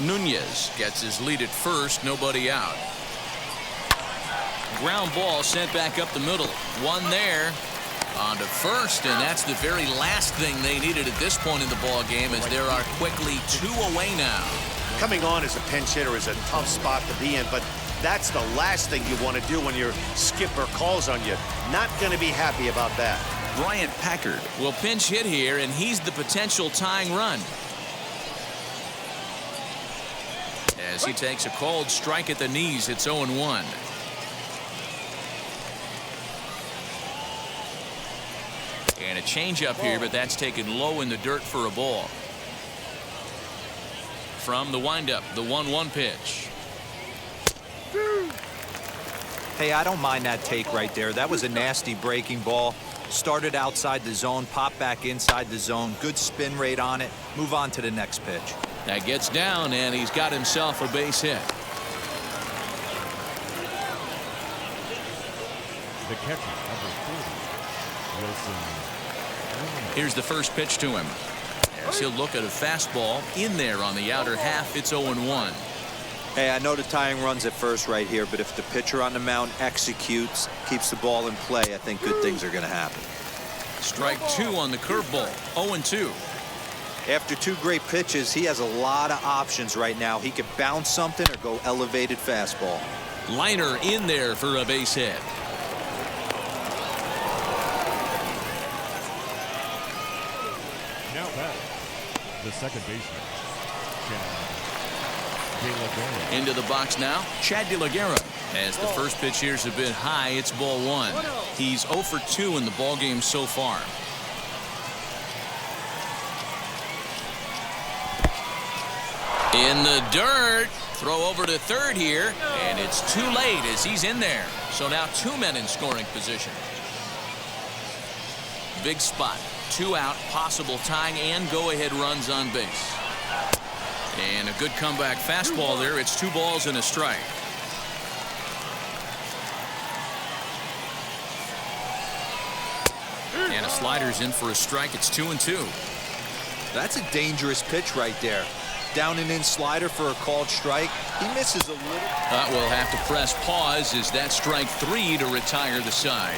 Nunez gets his lead at first, nobody out. Ground ball sent back up the middle. One there. On to first, and that's the very last thing they needed at this point in the ball game, as there are quickly 2 away now. Coming on as a pinch hitter is a tough spot to be in, but that's the last thing you want to do when your skipper calls on you. Not going to be happy about that. Bryant Packard will pinch hit here, and he's the potential tying run. As he takes a cold strike at the knees, it's 0-1. And a changeup here, but that's taken low in the dirt for a ball. From the windup, the 1-1 pitch. Hey, I don't mind that take right there. That was a nasty breaking ball. Started outside the zone, popped back inside the zone. Good spin rate on it. Move on to the next pitch. That gets down, and he's got himself a base hit. The catcher, number 40, Wilson. Here's the first pitch to him. As he'll look at a fastball in there on the outer half. It's 0-1. Hey, I know the tying run's at first right here, but if the pitcher on the mound executes, keeps the ball in play, I think good things are going to happen. Strike 2 on the curveball. 0-2. After 2 great pitches, he has a lot of options right now. He could bounce something or go elevated fastball. Liner in there for a base hit. Now back, the second baseman, Chad De La Guerra. Into the box now, Chad De La Guerra. As the first pitch here's a bit high, it's ball 1. He's 0 for 2 in the ball game so far. In the dirt. Throw over to third here, and it's too late as he's in there. So now 2 men in scoring position. Big spot. 2 out, possible tying and go-ahead runs on base. And a good comeback fastball there. It's 2 balls and a strike. And a slider's in for a strike. It's 2-2. That's a dangerous pitch right there. Down and in slider for a called strike. He misses a little. We'll have to press pause as that strike 3 to retire the side.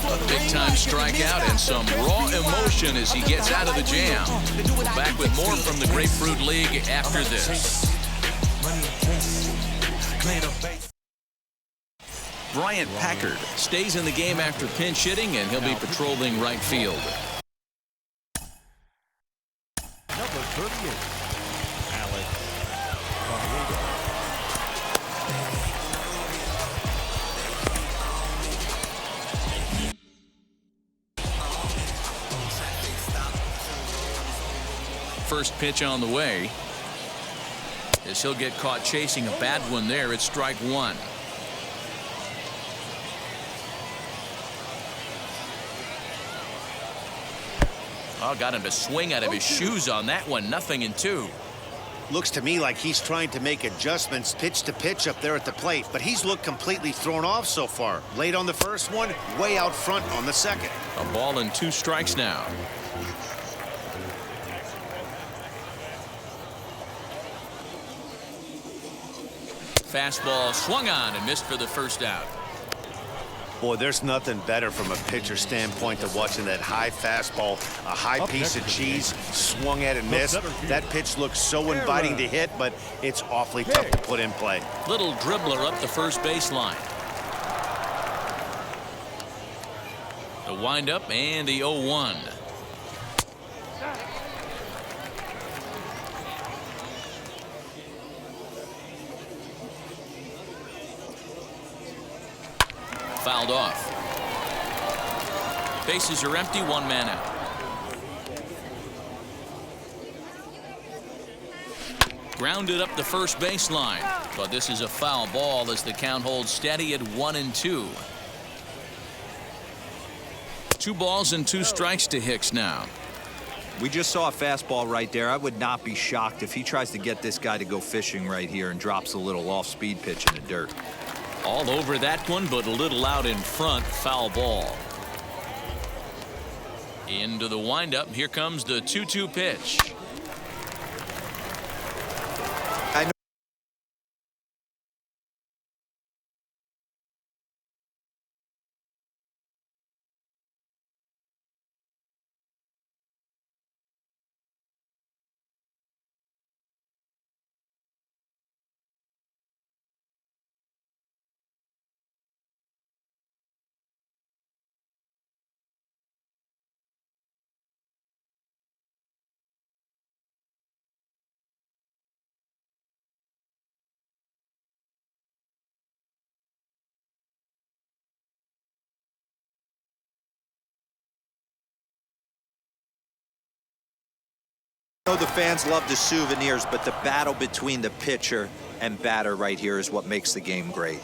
A big-time strikeout and some raw emotion as he gets out of the jam. Back with more from the Grapefruit League after this. Bryant Packard stays in the game after pinch hitting, and he'll be patrolling right field. Number 38, Alex Variega. First pitch on the way. As he'll get caught chasing a bad one there, it's strike 1. Oh, got him to swing out of his shoes on that one. 0-2. Looks to me like he's trying to make adjustments pitch to pitch up there at the plate, but he's looked completely thrown off so far. Late on the first one, way out front on the second. A ball and 2 strikes now. Fastball swung on and missed for the first out. Boy, there's nothing better from a pitcher standpoint than watching that high fastball, a high piece of cheese, swung at and missed. That pitch looks so inviting to hit, but it's awfully tough to put in play. Little dribbler up the first baseline. The windup and the 0-1. Fouled off. Bases are empty, 1 man out. Grounded up the first baseline, but this is a foul ball as the count holds steady at 1-2. 2 balls and 2 strikes to Hicks now. We just saw a fastball right there. I would not be shocked if he tries to get this guy to go fishing right here and drops a little off-speed pitch in the dirt. All over that one, but a little out in front. Foul ball. Into the windup. Here comes the 2-2 pitch. I know the fans love the souvenirs, but the battle between the pitcher and batter right here is what makes the game great.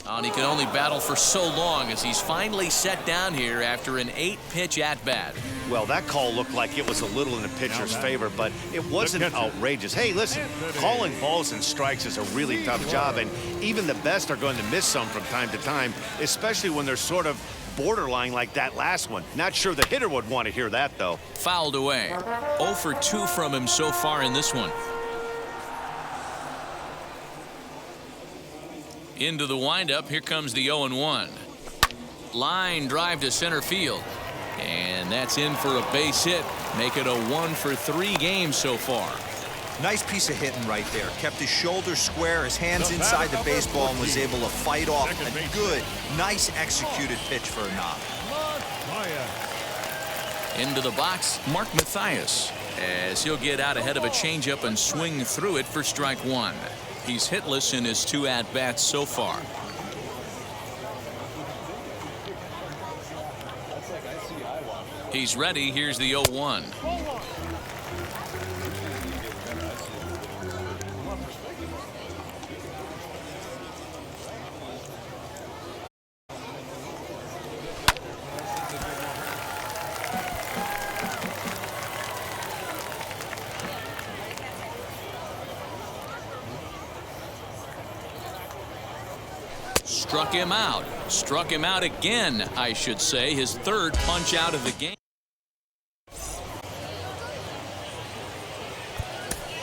And he can only battle for so long as he's finally set down here after an 8-pitch at-bat. Well, that call looked like it was a little in the pitcher's favor, but it wasn't outrageous. Hey, listen, calling balls and strikes is a really tough job, and even the best are going to miss some from time to time, especially when they're sort of borderline like that last one. Not sure the hitter would want to hear that, though. Fouled away. 0 for 2 from him so far in this one. Into the windup. Here comes the 0-1. Line drive to center field. And that's in for a base hit. Make it a 1 for 3 game so far. Nice piece of hitting right there. Kept his shoulders square, his hands inside the baseball, and was able to fight off a good, nice executed pitch for a knock. Into the box, Mark Mathias, as he'll get out ahead of a changeup and swing through it for strike 1. He's hitless in his 2 at-bats so far. He's ready. Here's the 0-1. Struck him out. Struck him out again, I should say. His 3rd punch out of the game.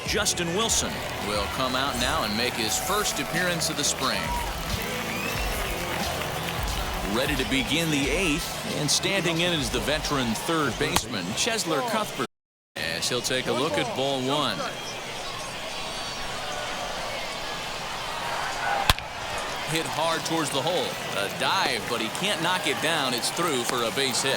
Justin Wilson will come out now and make his first appearance of the spring. Ready to begin the 8th, and standing in is the veteran 3rd baseman, Chesler Cuthbert, as he'll take a look at ball 1. Hit hard towards the hole. A dive, but he can't knock it down. It's through for a base hit.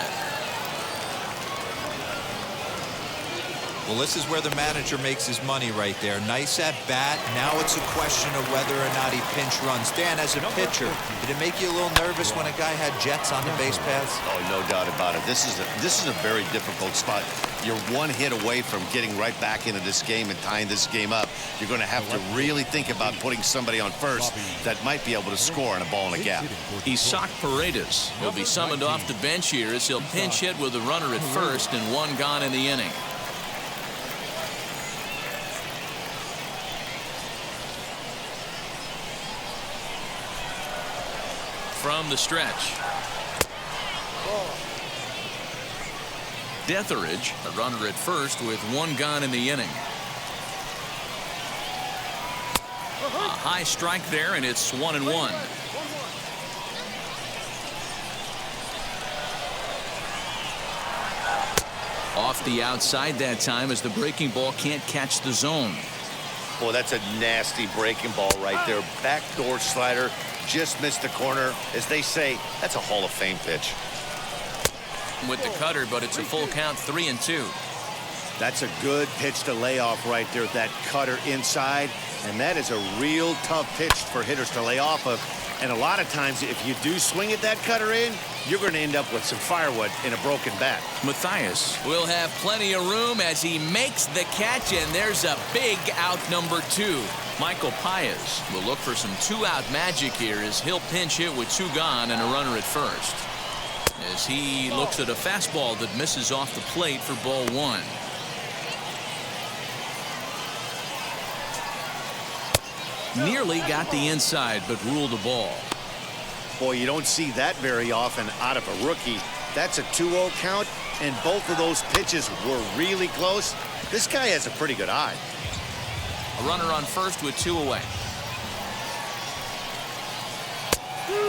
Well, this is where the manager makes his money right there. Nice at bat. Now it's a question of whether or not he pinch runs. Dan, as a pitcher, did it make you a little nervous when a guy had jets on the base paths? Oh, no doubt about it. This is a very difficult spot. You're one hit away from getting right back into this game and tying this game up. You're going to have to really think about putting somebody on first that might be able to score on a ball in a gap. Isaac Paredes will be summoned off the bench here as he'll pinch hit with a runner at first and one gone in the inning. From the stretch. Deatheridge, a runner at first with one gone in the inning. A high strike there, and it's 1-1. Off the outside that time as the breaking ball can't catch the zone. Boy, that's a nasty breaking ball right there. Backdoor slider. Just missed the corner. As they say, that's a Hall of Fame pitch. With the cutter, but it's a full count, 3-2. That's a good pitch to lay off right there, that cutter inside. And that is a real tough pitch for hitters to lay off of. And a lot of times, if you do swing at that cutter in, you're going to end up with some firewood in a broken bat. Matthias will have plenty of room as he makes the catch, and there's a big out number 2. Michael Paez will look for some two-out magic here as he'll pinch hit with two gone and a runner at first. As he looks at a fastball that misses off the plate for ball 1. Nearly got the inside, but ruled the ball. Boy, you don't see that very often out of a rookie. That's a 2-0 count, and both of those pitches were really close. This guy has a pretty good eye. A runner on first with 2 away.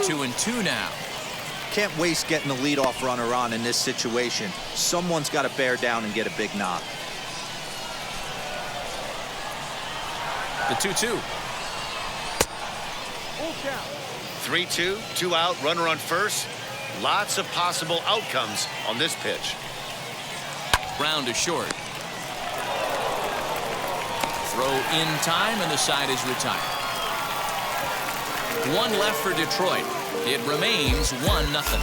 2-2 now. Can't waste getting the leadoff runner on in this situation. Someone's got to bear down and get a big knock. The 2-2. 3-2, 2 out, runner on first. Lots of possible outcomes on this pitch. Ground to short. Throw in time, and the side is retired. One left for Detroit. It remains 1-0.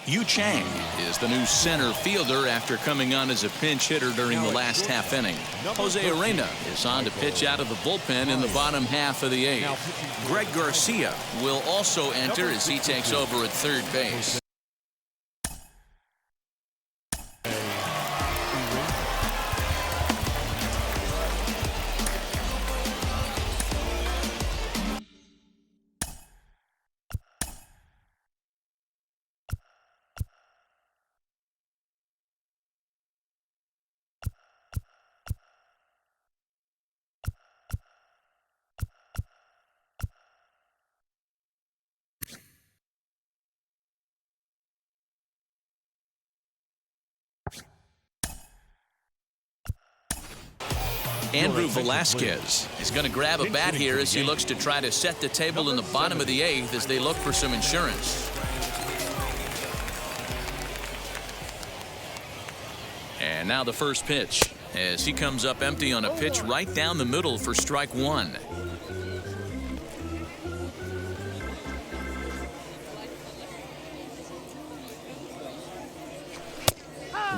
Yu Chang is the new center fielder after coming on as a pinch hitter during the last half inning. Jose Arena is on to pitch out of the bullpen in the bottom half of the 8th. Greg Garcia will also enter as he takes over at third base. Andrew Velasquez is going to grab a bat here as he looks to try to set the table in the bottom of the 8th as they look for some insurance. And now the first pitch as he comes up empty on a pitch right down the middle for strike 1.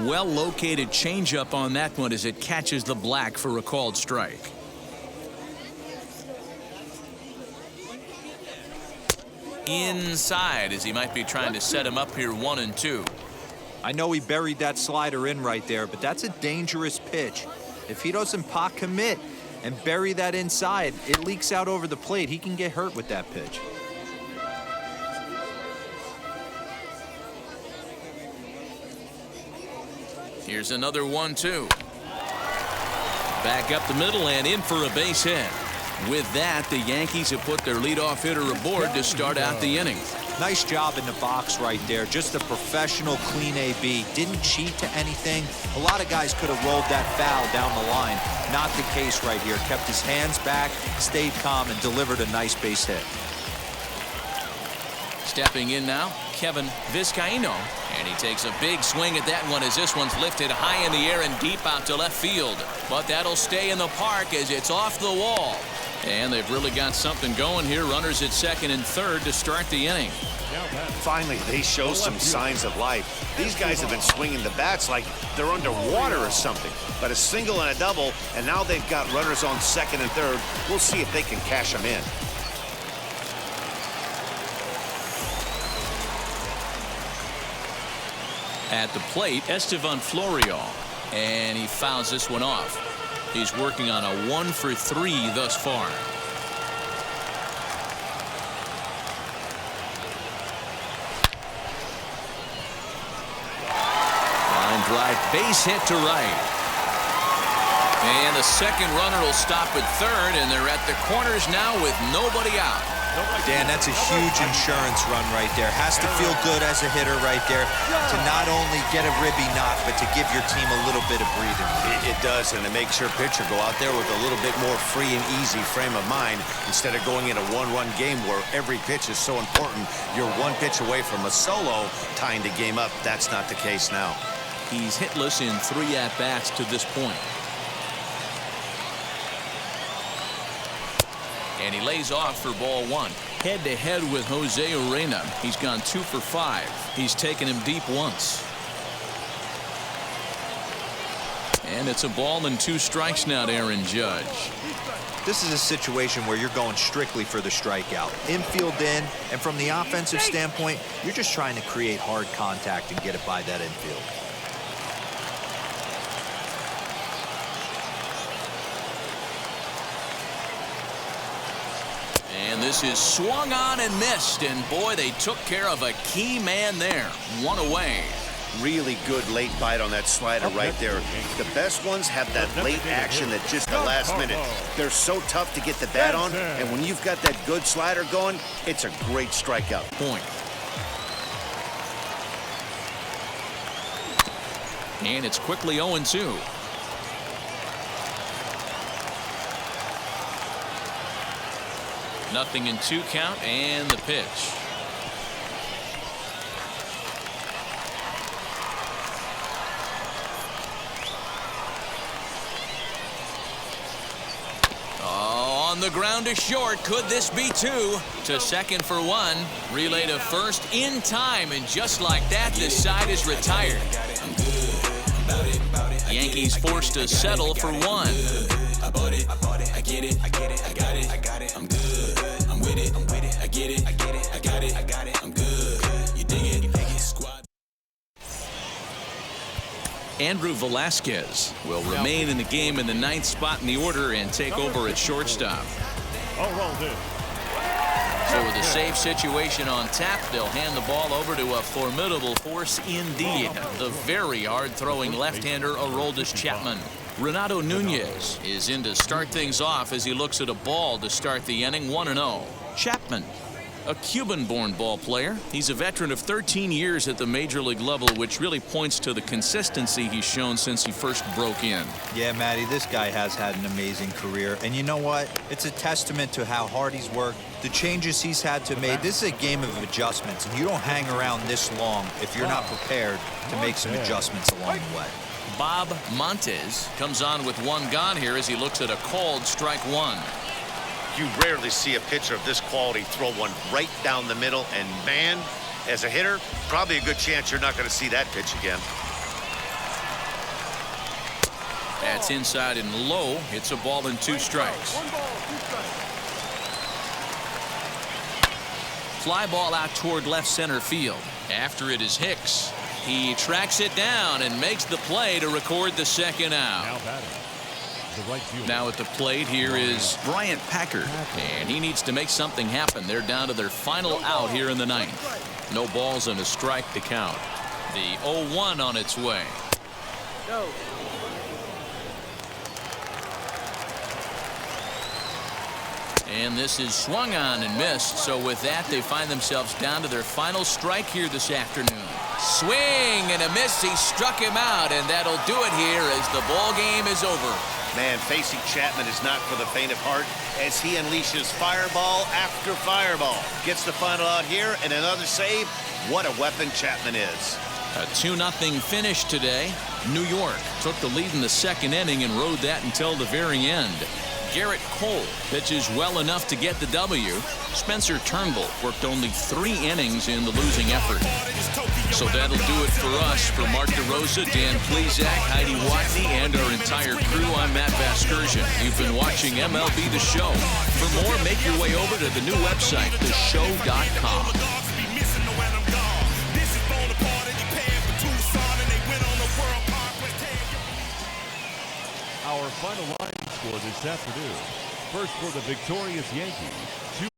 Well-located changeup on that one as it catches the black for a called strike. Inside as he might be trying to set him up here 1-2. I know he buried that slider in right there, but that's a dangerous pitch. If he doesn't pot commit and bury that inside, it leaks out over the plate. He can get hurt with that pitch. Here's another 1-2. Back up the middle and in for a base hit. With that, the Yankees have put their leadoff hitter aboard to start out the inning. Nice job in the box right there. Just a professional, clean AB. Didn't cheat to anything. A lot of guys could have rolled that foul down the line. Not the case right here. Kept his hands back, stayed calm, and delivered a nice base hit. Stepping in now, Kevin Vizcaíno. And he takes a big swing at that one as this one's lifted high in the air and deep out to left field. But that'll stay in the park as it's off the wall. And they've really got something going here. Runners at second and third to start the inning. Finally, they show some signs of life. These guys have been swinging the bats like they're underwater or something. But a single and a double, and now they've got runners on second and third. We'll see if they can cash them in. At the plate, Estevan Florio. And he fouls this one off. He's working on a 1-for-3 thus far. Line drive, base hit to right. And the second runner will stop at third, and they're at the corners now with nobody out. Dan, that's a huge insurance run right there. Has to feel good as a hitter right there to not only get a ribby knock, but to give your team a little bit of breathing room. It does, and it makes your pitcher go out there with a little bit more free and easy frame of mind instead of going in a one-run game where every pitch is so important. You're one pitch away from a solo tying the game up. That's not the case now. He's hitless in 3 at-bats to this point. And he lays off for ball 1. Head-to-head with Jose Urena. He's gone 2 for 5. He's taken him deep once. And it's a ball and 2 strikes now to Aaron Judge. This is a situation where you're going strictly for the strikeout. Infield in, and from the offensive standpoint, you're just trying to create hard contact and get it by that infield. And this is swung on and missed, and boy, they took care of a key man there. 1 away. Really good late bite on that slider right there. The best ones have that late action at just the last minute. They're so tough to get the bat on, and when you've got that good slider going, it's a great strikeout. Point. And it's quickly 0-2. Nothing in 2 count, and the pitch. Oh, on the ground to short. Could this be 2? To second for 1. Relay to first in time, and just like that, this side is retired. Yankees forced to settle for 1. I bought it, I get it, I got it, I'm good, I'm with it, I get it, I got it, I'm good, you dig it, squad. Andrew Velasquez will remain in the game in the 9th spot in the order and take over at shortstop. So with a safe situation on tap, they'll hand the ball over to a formidable force indeed, the very hard-throwing left-hander Aroldis Chapman. Renato Nunez is in to start things off as he looks at a ball to start the inning. 1-0. Chapman, a Cuban-born ball player. He's a veteran of 13 years at the major league level, which really points to the consistency he's shown since he first broke in. Yeah, Matty, this guy has had an amazing career. And you know what? It's a testament to how hard he's worked, the changes he's had to make. This is a game of adjustments, and you don't hang around this long if you're not prepared to make some adjustments along the way. Bob Montes comes on with 1 gone here as he looks at a called strike 1. You rarely see a pitcher of this quality throw one right down the middle, and man, as a hitter, probably a good chance you're not going to see that pitch again. That's inside and low. It's a ball and 2 strikes. Fly ball out toward left center field. After it is Hicks. He tracks it down and makes the play to record the second out. Now at the plate here is Bryant Packard, and he needs to make something happen. They're down to their final out here in the 9th. No balls and a strike to count. The 0-1 on its way. Go. And this is swung on and missed. So with that, they find themselves down to their final strike here this afternoon. Swing and a miss. He struck him out, and that'll do it here as the ball game is over. Man, facing Chapman is not for the faint of heart as he unleashes fireball after fireball. Gets the final out here and another save. What a weapon Chapman is. A 2-0 finish today. New York took the lead in the second inning and rode that until the very end. Garrett Cole pitches well enough to get the W. Spencer Turnbull worked only 3 innings in the losing effort. So that'll do it for us. For Mark DeRosa, Dan Plesac, Heidi Watney, and our entire crew, I'm Matt Vasgersian. You've been watching MLB The Show. For more, make your way over to the new website, theshow.com. Our final line score this afternoon. First for the victorious Yankees,